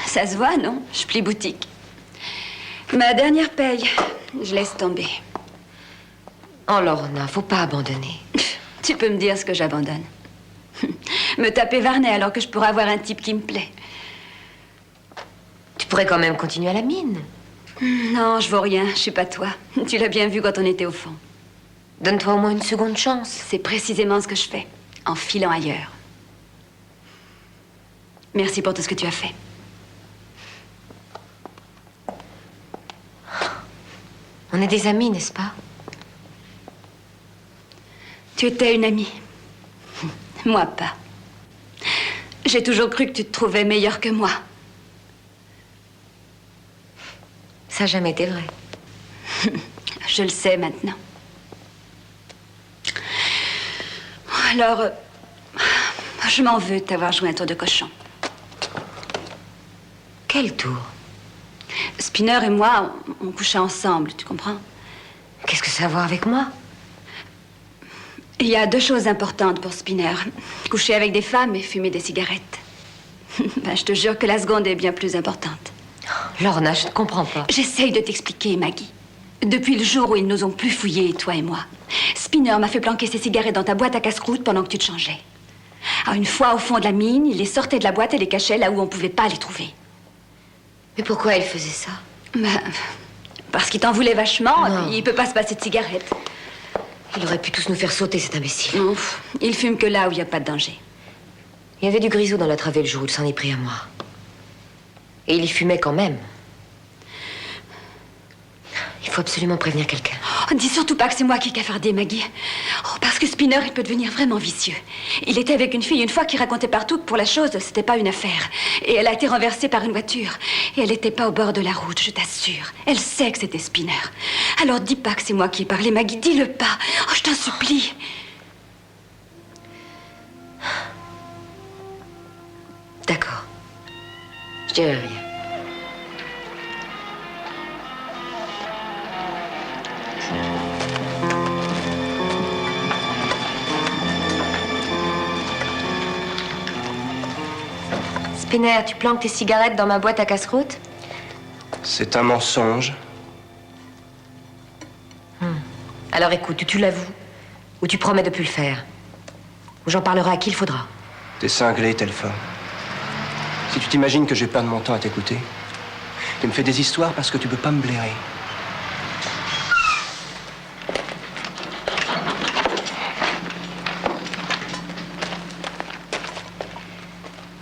Ça se voit, non? Je plie boutique. Ma dernière paye, je laisse tomber. Oh, Lorna, faut pas abandonner. Tu peux me dire ce que j'abandonne. Me taper Varney alors que je pourrais avoir un type qui me plaît. Tu pourrais quand même continuer à la mine. Non, je vaux rien, je suis pas toi. Tu l'as bien vu quand on était au fond. Donne-toi au moins une seconde chance. C'est précisément ce que je fais, en filant ailleurs. Merci pour tout ce que tu as fait. On est des amis, n'est-ce pas? Tu étais une amie. Moi, pas. J'ai toujours cru que tu te trouvais meilleure que moi. Ça n'a jamais été vrai. Je le sais maintenant. Alors, je m'en veux de t'avoir joué un tour de cochon. Quel tour? Spinner et moi, on couchait ensemble, tu comprends? Qu'est-ce que ça a à voir avec moi? Il y a deux choses importantes pour Spinner. Coucher avec des femmes et fumer des cigarettes. Ben, je te jure que la seconde est bien plus importante. Lorna, je ne comprends pas. J'essaye de t'expliquer, Maggie. Depuis le jour où ils nous ont plus fouillés, toi et moi, Spinner m'a fait planquer ses cigarettes dans ta boîte à casse-croûte pendant que tu te changeais. Une fois au fond de la mine, il les sortait de la boîte et les cachait là où on pouvait pas les trouver. Mais pourquoi il faisait ça? Parce qu'il t'en voulait vachement, et puis il peut pas se passer de cigarettes. Il aurait pu tous nous faire sauter, cet imbécile. Ouf, il fume que là où il n'y a pas de danger. Il y avait du grisou dans la travée le jour où il s'en est pris à moi. Et il y fumait quand même. Il faut absolument prévenir quelqu'un. Oh, dis surtout pas que c'est moi qui ai cafardé, Maggie. Parce que Spinner, il peut devenir vraiment vicieux. Il était avec une fille une fois qui racontait partout que pour la chose, c'était pas une affaire. Et elle a été renversée par une voiture. Et elle n'était pas au bord de la route, je t'assure. Elle sait que c'était Spinner. Alors dis pas que c'est moi qui ai parlé, Maggie, dis-le pas. Oh, je t'en supplie. D'accord. Je dirai rien. Spinner, tu planques tes cigarettes dans ma boîte à casse-croûte? C'est un mensonge. Alors écoute, tu l'avoues, ou tu promets de plus le faire. Ou j'en parlerai à qui il faudra. T'es cinglé, Telford. Si tu t'imagines que j'ai perdu mon temps à t'écouter, tu me fais des histoires parce que tu peux pas me blairer.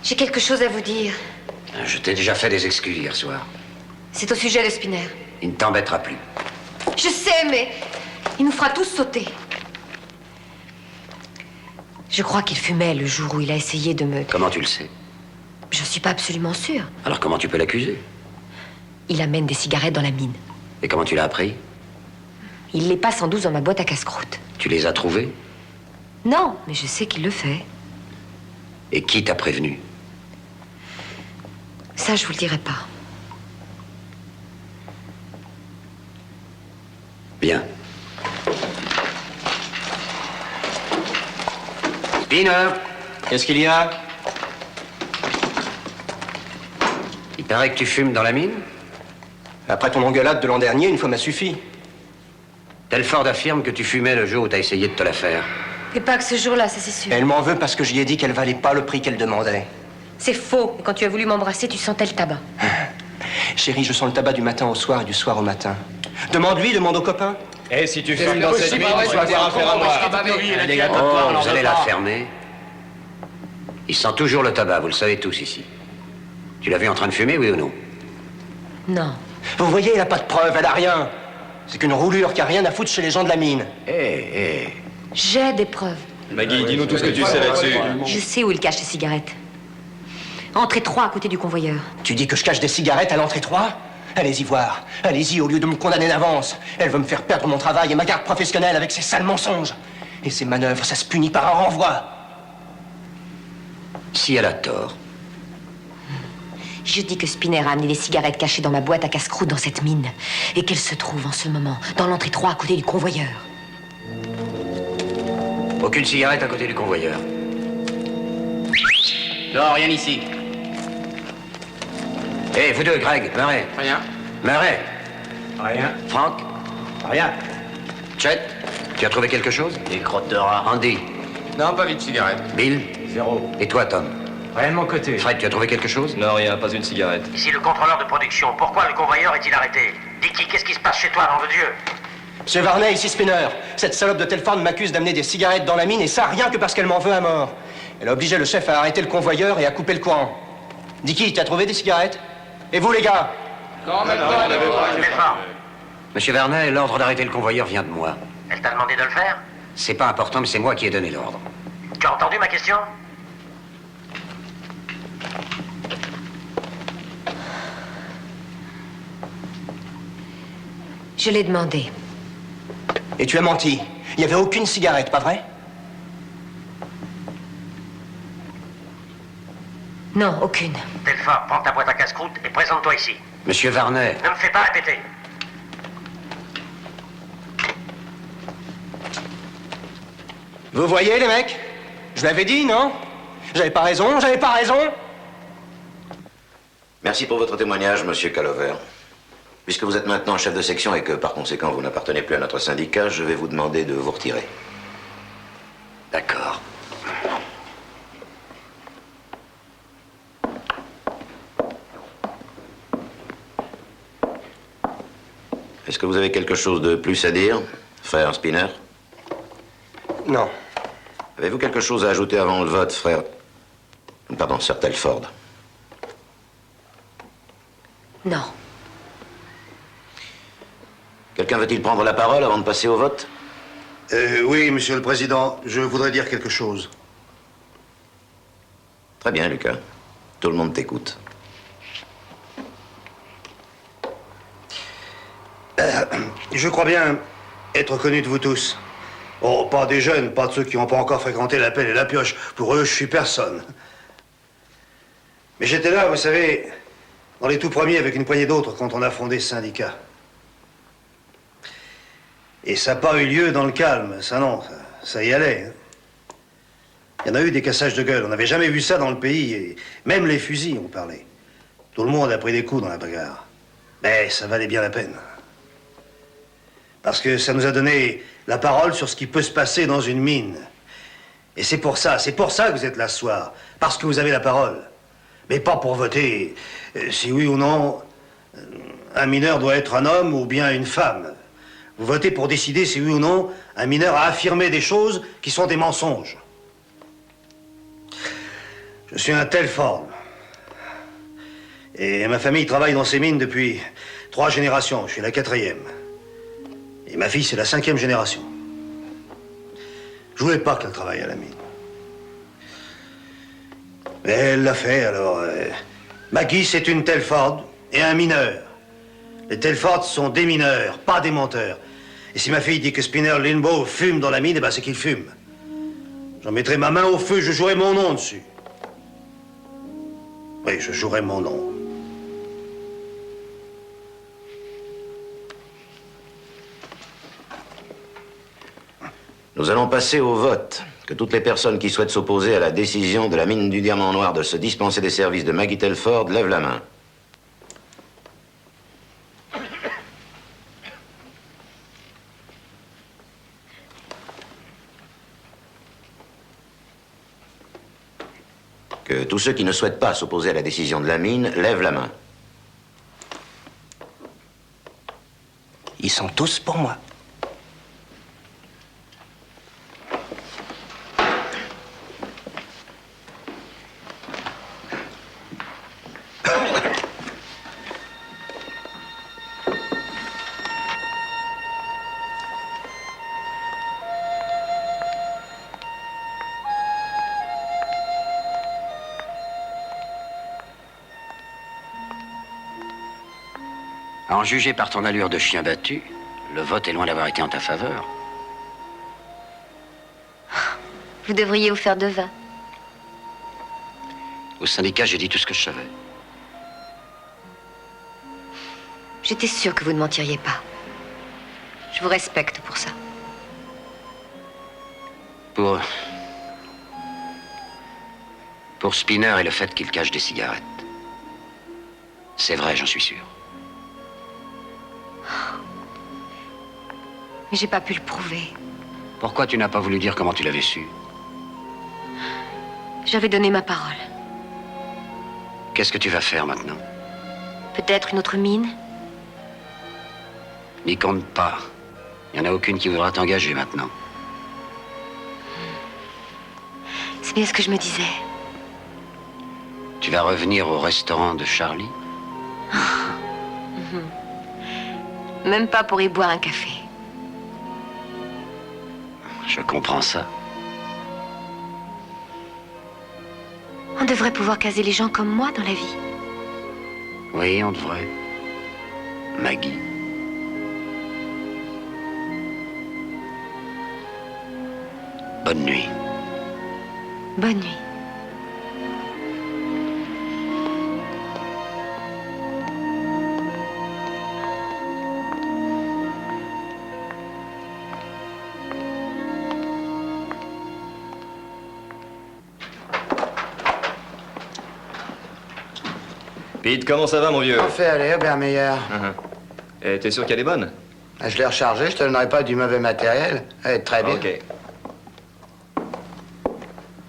J'ai quelque chose à vous dire. Je t'ai déjà fait des excuses hier soir. C'est au sujet de Spinner. Il ne t'embêtera plus. Je sais, mais il nous fera tous sauter. Je crois qu'il fumait le jour où il a essayé de me... Comment tu le sais? Je suis pas absolument sûre. Alors comment tu peux l'accuser? Il amène des cigarettes dans la mine. Et comment tu l'as appris? Il les passe en douce dans ma boîte à casse-croûte. Tu les as trouvés? Non, mais je sais qu'il le fait. Et qui t'a prévenu? Ça, je vous le dirai pas. Bien. Spinner! Qu'est-ce qu'il y a? Il paraît que tu fumes dans la mine? Après ton engueulade de l'an dernier, une fois m'a suffi. Telford affirme que tu fumais le jour où t'as essayé de te la faire. Et pas que ce jour-là, ça c'est sûr. Elle m'en veut parce que j'y ai dit qu'elle valait pas le prix qu'elle demandait. C'est faux. Et quand tu as voulu m'embrasser, tu sentais le tabac. Chérie, je sens le tabac du matin au soir et du soir au matin. Demande-lui, demande aux copains. Et si tu fumes dans cette mine, tu vas avoir affaire à moi. Oh, vous allez la fermer. Il sent toujours le tabac, vous le savez tous ici. Tu l'as vu en train de fumer, oui ou non? Non. Vous voyez, elle a pas de preuve, elle a rien. C'est qu'une roulure qui a rien à foutre chez les gens de la mine. J'ai des preuves. Maggie, dis-nous tout ce que tu sais là-dessus. Je sais où il cache ses cigarettes. Entrée 3 à côté du convoyeur. Tu dis que je cache des cigarettes à l'entrée 3? Allez-y voir. Allez-y au lieu de me condamner d'avance. Elle veut me faire perdre mon travail et ma garde professionnelle avec ses sales mensonges. Et ces manœuvres, ça se punit par un renvoi. Si elle a tort. Je dis que Spinner a amené des cigarettes cachées dans ma boîte à casse-croûte dans cette mine. Et qu'elle se trouve en ce moment dans l'entrée 3 à côté du convoyeur. Aucune cigarette à côté du convoyeur. Non, rien ici. Hé, vous deux, Greg, Murray. Rien. Murray. Rien. Franck. Rien. Chet, tu as trouvé quelque chose? Des crottes de rat. Andy. Non, pas vite cigarette. Bill. Zéro. Et toi, Tom? Rien de mon côté. Fred, tu as trouvé quelque chose? Non, rien, pas une cigarette. Ici le contrôleur de production. Pourquoi le convoyeur est-il arrêté? Dicky, qu'est-ce qui se passe chez toi, nom de Dieu? Monsieur Varney, ici Spinner. Cette salope de Telford m'accuse d'amener des cigarettes dans la mine et ça, rien que parce qu'elle m'en veut à mort. Elle a obligé le chef à arrêter le convoyeur et à couper le courant. Dicky, t'as trouvé des cigarettes? Et vous, les gars? Non, même pas, on n'avait pas. Monsieur Vernet, l'ordre d'arrêter le convoyeur vient de moi. Elle t'a demandé de le faire? C'est pas important, mais c'est moi qui ai donné l'ordre. Tu as entendu ma question? Je l'ai demandé. Et tu as menti. Il n'y avait aucune cigarette, pas vrai? Non, aucune. Telford, prends ta boîte à casse-croûte et présente-toi ici. Monsieur Varnet. Ne me fais pas répéter. Vous voyez, les mecs? Je l'avais dit, non? J'avais pas raison, j'avais pas raison? Merci pour votre témoignage, monsieur Calover. Puisque vous êtes maintenant chef de section et que par conséquent vous n'appartenez plus à notre syndicat, je vais vous demander de vous retirer. D'accord. Est-ce que vous avez quelque chose de plus à dire, frère Spinner? Non. Avez-vous quelque chose à ajouter avant le vote, frère... Pardon, sir Telford? Non. Quelqu'un veut-il prendre la parole avant de passer au vote? Oui, Monsieur le Président, je voudrais dire quelque chose. Très bien, Lucas. Tout le monde t'écoute. Je crois bien être connu de vous tous. Oh, pas des jeunes, pas de ceux qui n'ont pas encore fréquenté la pelle et la pioche. Pour eux, je suis personne. Mais j'étais là, vous savez, dans les tout premiers avec une poignée d'autres quand on a fondé ce syndicat. Et ça n'a pas eu lieu dans le calme, ça non, ça y allait. Hein. Il y en a eu des cassages de gueule, on n'avait jamais vu ça dans le pays, et même les fusils ont parlé. Tout le monde a pris des coups dans la bagarre. Mais ça valait bien la peine. Parce que ça nous a donné la parole sur ce qui peut se passer dans une mine. Et c'est pour ça que vous êtes là ce soir. Parce que vous avez la parole. Mais pas pour voter si oui ou non un mineur doit être un homme ou bien une femme. Vous votez pour décider si oui ou non un mineur a affirmé des choses qui sont des mensonges. Je suis un Telford. Et ma famille travaille dans ces mines depuis 3 générations. Je suis la 4e. Et ma fille, c'est la 5e génération. Je voulais pas qu'elle travaille à la mine. Mais elle l'a fait, alors... Maggie, c'est une Telford et un mineur. Les Telfords sont des mineurs, pas des menteurs. Et si ma fille dit que Spinner Linbow fume dans la mine, eh ben c'est qu'il fume. J'en mettrai ma main au feu, je jouerai mon nom dessus. Oui, je jouerai mon nom. Nous allons passer au vote. Que toutes les personnes qui souhaitent s'opposer à la décision de la mine du diamant noir de se dispenser des services de Maggie Telford lèvent la main. Que tous ceux qui ne souhaitent pas s'opposer à la décision de la mine lèvent la main. Ils sont tous pour moi. À en juger par ton allure de chien battu, le vote est loin d'avoir été en ta faveur. Vous devriez vous faire de vin. Au syndicat, j'ai dit tout ce que je savais. J'étais sûre que vous ne mentiriez pas. Je vous respecte pour ça. Pour Spinner et le fait qu'il cache des cigarettes. C'est vrai, j'en suis sûr. Mais j'ai pas pu le prouver. Pourquoi tu n'as pas voulu dire comment tu l'avais su? J'avais donné ma parole. Qu'est-ce que tu vas faire maintenant? Peut-être une autre mine? N'y compte pas. Il n'y en a aucune qui voudra t'engager maintenant. C'est bien ce que je me disais. Tu vas revenir au restaurant de Charlie? Même pas pour y boire un café. Je comprends ça. On devrait pouvoir caser les gens comme moi dans la vie. Oui, on devrait. Maggie. Bonne nuit. Bonne nuit. Pete, comment ça va, mon vieux? On fait aller, Obermeyer. Et t'es sûr qu'elle est bonne? Je l'ai rechargée, je te donnerai pas du mauvais matériel. Elle est très bien. Ok.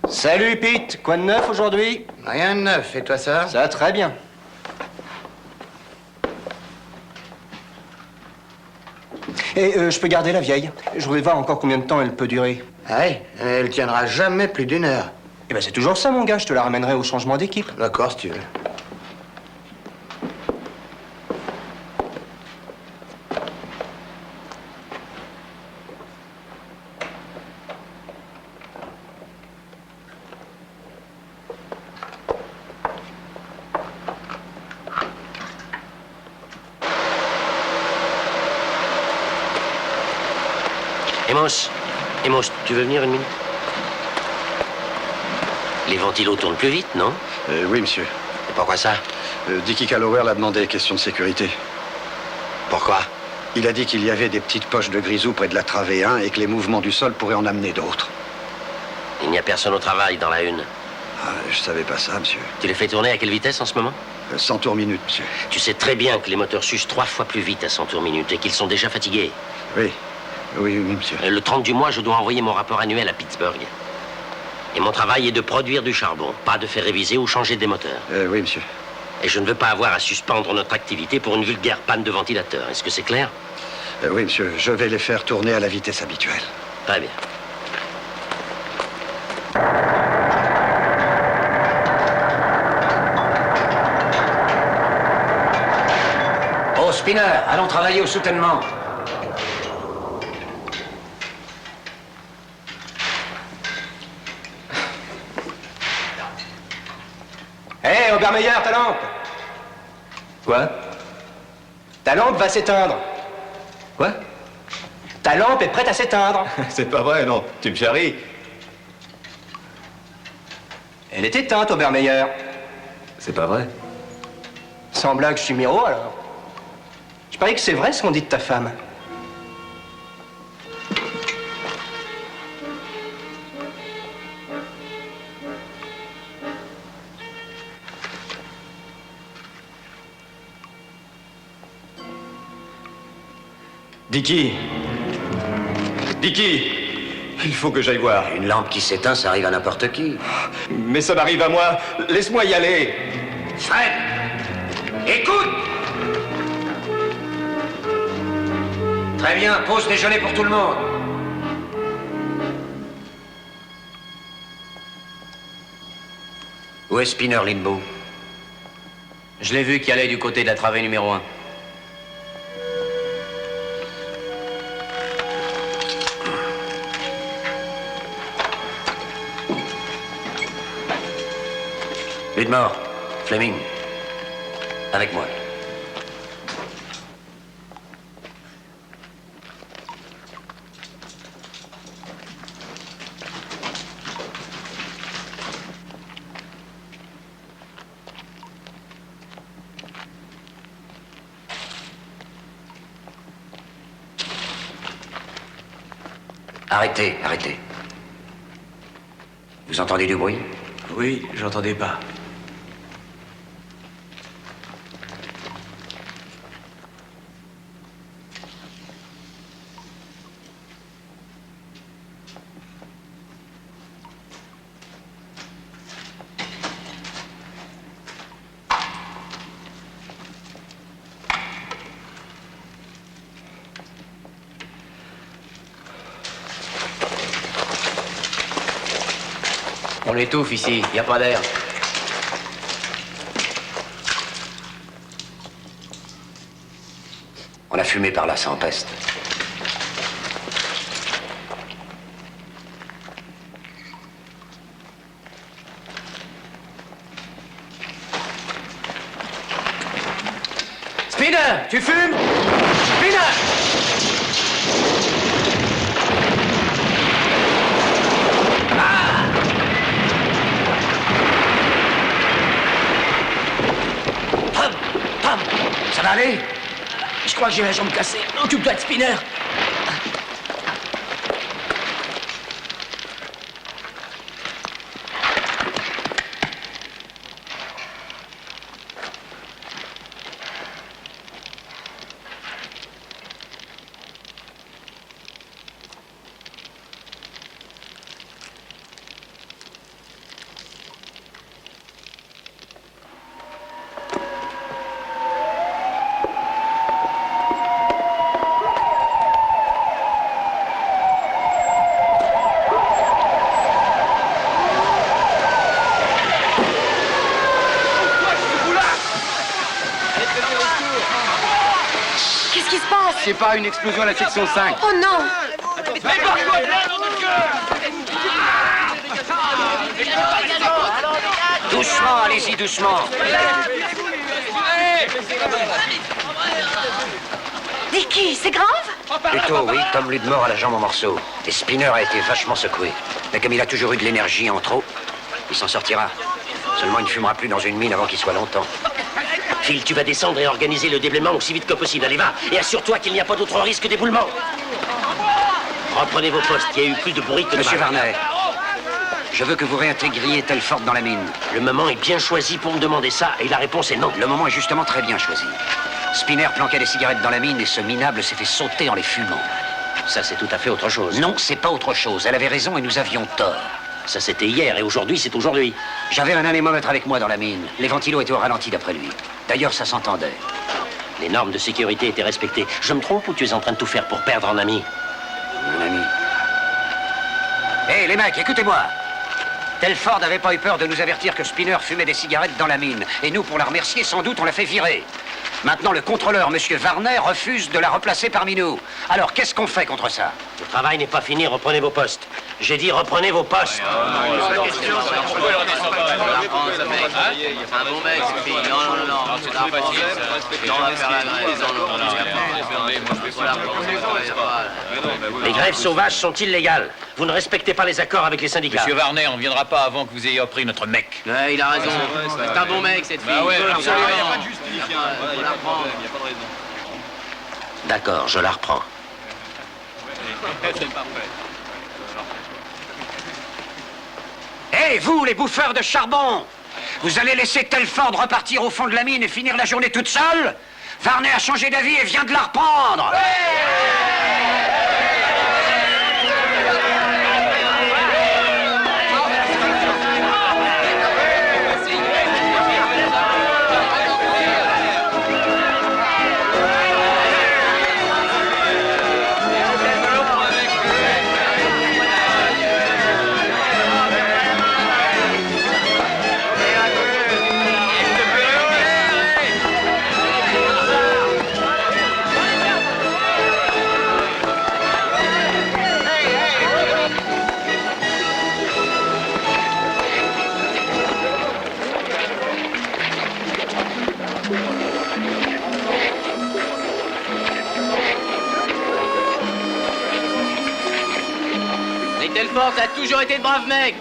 Salut Pete, quoi de neuf aujourd'hui? Rien de neuf, et toi ça? Ça va très bien. Et je peux garder la vieille. Je voudrais voir encore combien de temps elle peut durer. Ah oui, elle tiendra jamais plus d'une heure. Eh ben c'est toujours ça mon gars, je te la ramènerai au changement d'équipe. D'accord, si tu veux. Emos, tu veux venir une minute? Les ventilos tournent plus vite, non? Oui, monsieur. Et pourquoi ça? Dickie Calloway l'a demandé, question de sécurité. Pourquoi? Il a dit qu'il y avait des petites poches de grisou près de la travée 1 et que les mouvements du sol pourraient en amener d'autres. Il n'y a personne au travail dans la une. Ah, je savais pas ça, monsieur. Tu les fais tourner à quelle vitesse en ce moment? 100 tours minute, monsieur. Tu sais très bien que les moteurs s'usent 3 fois plus vite à 100 tours minute et qu'ils sont déjà fatigués. Oui. Oui, monsieur. Le 30 du mois, je dois envoyer mon rapport annuel à Pittsburgh. Et mon travail est de produire du charbon, pas de faire réviser ou changer des moteurs. Oui, monsieur. Et je ne veux pas avoir à suspendre notre activité pour une vulgaire panne de ventilateur. Est-ce que c'est clair? Oui, monsieur. Je vais les faire tourner à la vitesse habituelle. Très bien. Oh, Spinner, allons travailler au soutènement. Hé, Obermeyer, ta lampe! Quoi? Ta lampe va s'éteindre. Quoi? Ta lampe est prête à s'éteindre. C'est pas vrai, non. Tu me charries. Elle est éteinte, Obermeyer. C'est pas vrai. Sans blague, je suis Miro, alors. Je parie que c'est vrai ce qu'on dit de ta femme. Dickie! Dickie! Il faut que j'aille voir. Une lampe qui s'éteint, ça arrive à n'importe qui. Mais ça m'arrive à moi. Laisse-moi y aller. Fred! Écoute! Très bien, pause déjeuner pour tout le monde. Où est Spinner, Limbo? Je l'ai vu qui allait du côté de la travée numéro 1. Widmore, Fleming, avec moi. Arrêtez, arrêtez. Vous entendez du bruit? Oui, j'entendais pas. On étouffe ici, y a pas d'air. On a fumé par là, ça empeste. Spinner, tu fumes? Spinner! Tom, ça va aller? Je crois que j'ai la jambe cassée. Occupe-toi de Spinner. réfléchissez pas à une explosion à la section 5. Oh non! Doucement, allez-y, doucement. Vicky, c'est grave? Plutôt, oui, Tom Ludmore a la jambe en morceaux. Et Spinner a été vachement secoué. Mais comme il a toujours eu de l'énergie en trop, il s'en sortira. Seulement, il ne fumera plus dans une mine avant qu'il soit longtemps. Phil, tu vas descendre et organiser le déblaiement aussi vite que possible. Allez, va. Et assure-toi qu'il n'y a pas d'autre risque d'éboulement. Reprenez vos postes. Il y a eu plus de bruit que de Monsieur mal. Varnet, je veux que vous réintégriez Telford dans la mine. Le moment est bien choisi pour me demander ça, et la réponse est non. Le moment est justement très bien choisi. Spinner planquait des cigarettes dans la mine et ce minable s'est fait sauter en les fumant. Ça, c'est tout à fait autre chose. Non, c'est pas autre chose. Elle avait raison et nous avions tort. Ça, c'était hier, et aujourd'hui, c'est aujourd'hui. J'avais un anémomètre avec moi dans la mine. Les ventilos étaient au ralenti d'après lui. D'ailleurs, ça s'entendait. Les normes de sécurité étaient respectées. Je me trompe ou tu es en train de tout faire pour perdre un ami? Mon ami. Hé, les mecs, écoutez-moi. Telford n'avait pas eu peur de nous avertir que Spinner fumait des cigarettes dans la mine. Et nous, pour la remercier, sans doute, on l'a fait virer. Maintenant, le contrôleur, monsieur Varnet, refuse de la replacer parmi nous. Alors, qu'est-ce qu'on fait contre ça? Le travail n'est pas fini, reprenez vos postes. J'ai dit reprenez vos postes. Un bon mec, cette fille. Non. C'est pas facile. On va faire la grève. Les grèves sauvages sont illégales. Vous ne respectez pas les accords avec les syndicats. Monsieur Varnet, on ne viendra pas avant que vous ayez appris notre mec. Ouais, il a raison. C'est un bon mec, cette fille. Bah ouais, absolument. Il n'y a pas de justifiant. Il la reprend. Il n'y a pas de raison. D'accord, je la reprends. C'est parfait. Hé, vous, les bouffeurs de charbon! Vous allez laisser Telford repartir au fond de la mine et finir la journée toute seule? Varnet a changé d'avis et vient de la reprendre! Et Telford, t'as toujours été de braves mecs.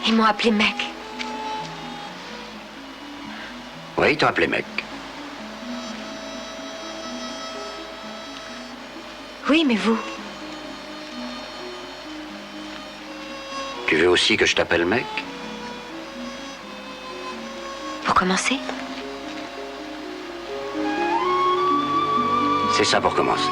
Ils m'ont appelé mec. Oui, ils t'ont appelé mec. Oui, mais vous? Tu veux aussi que je t'appelle mec? Pour commencer? C'est ça pour commencer.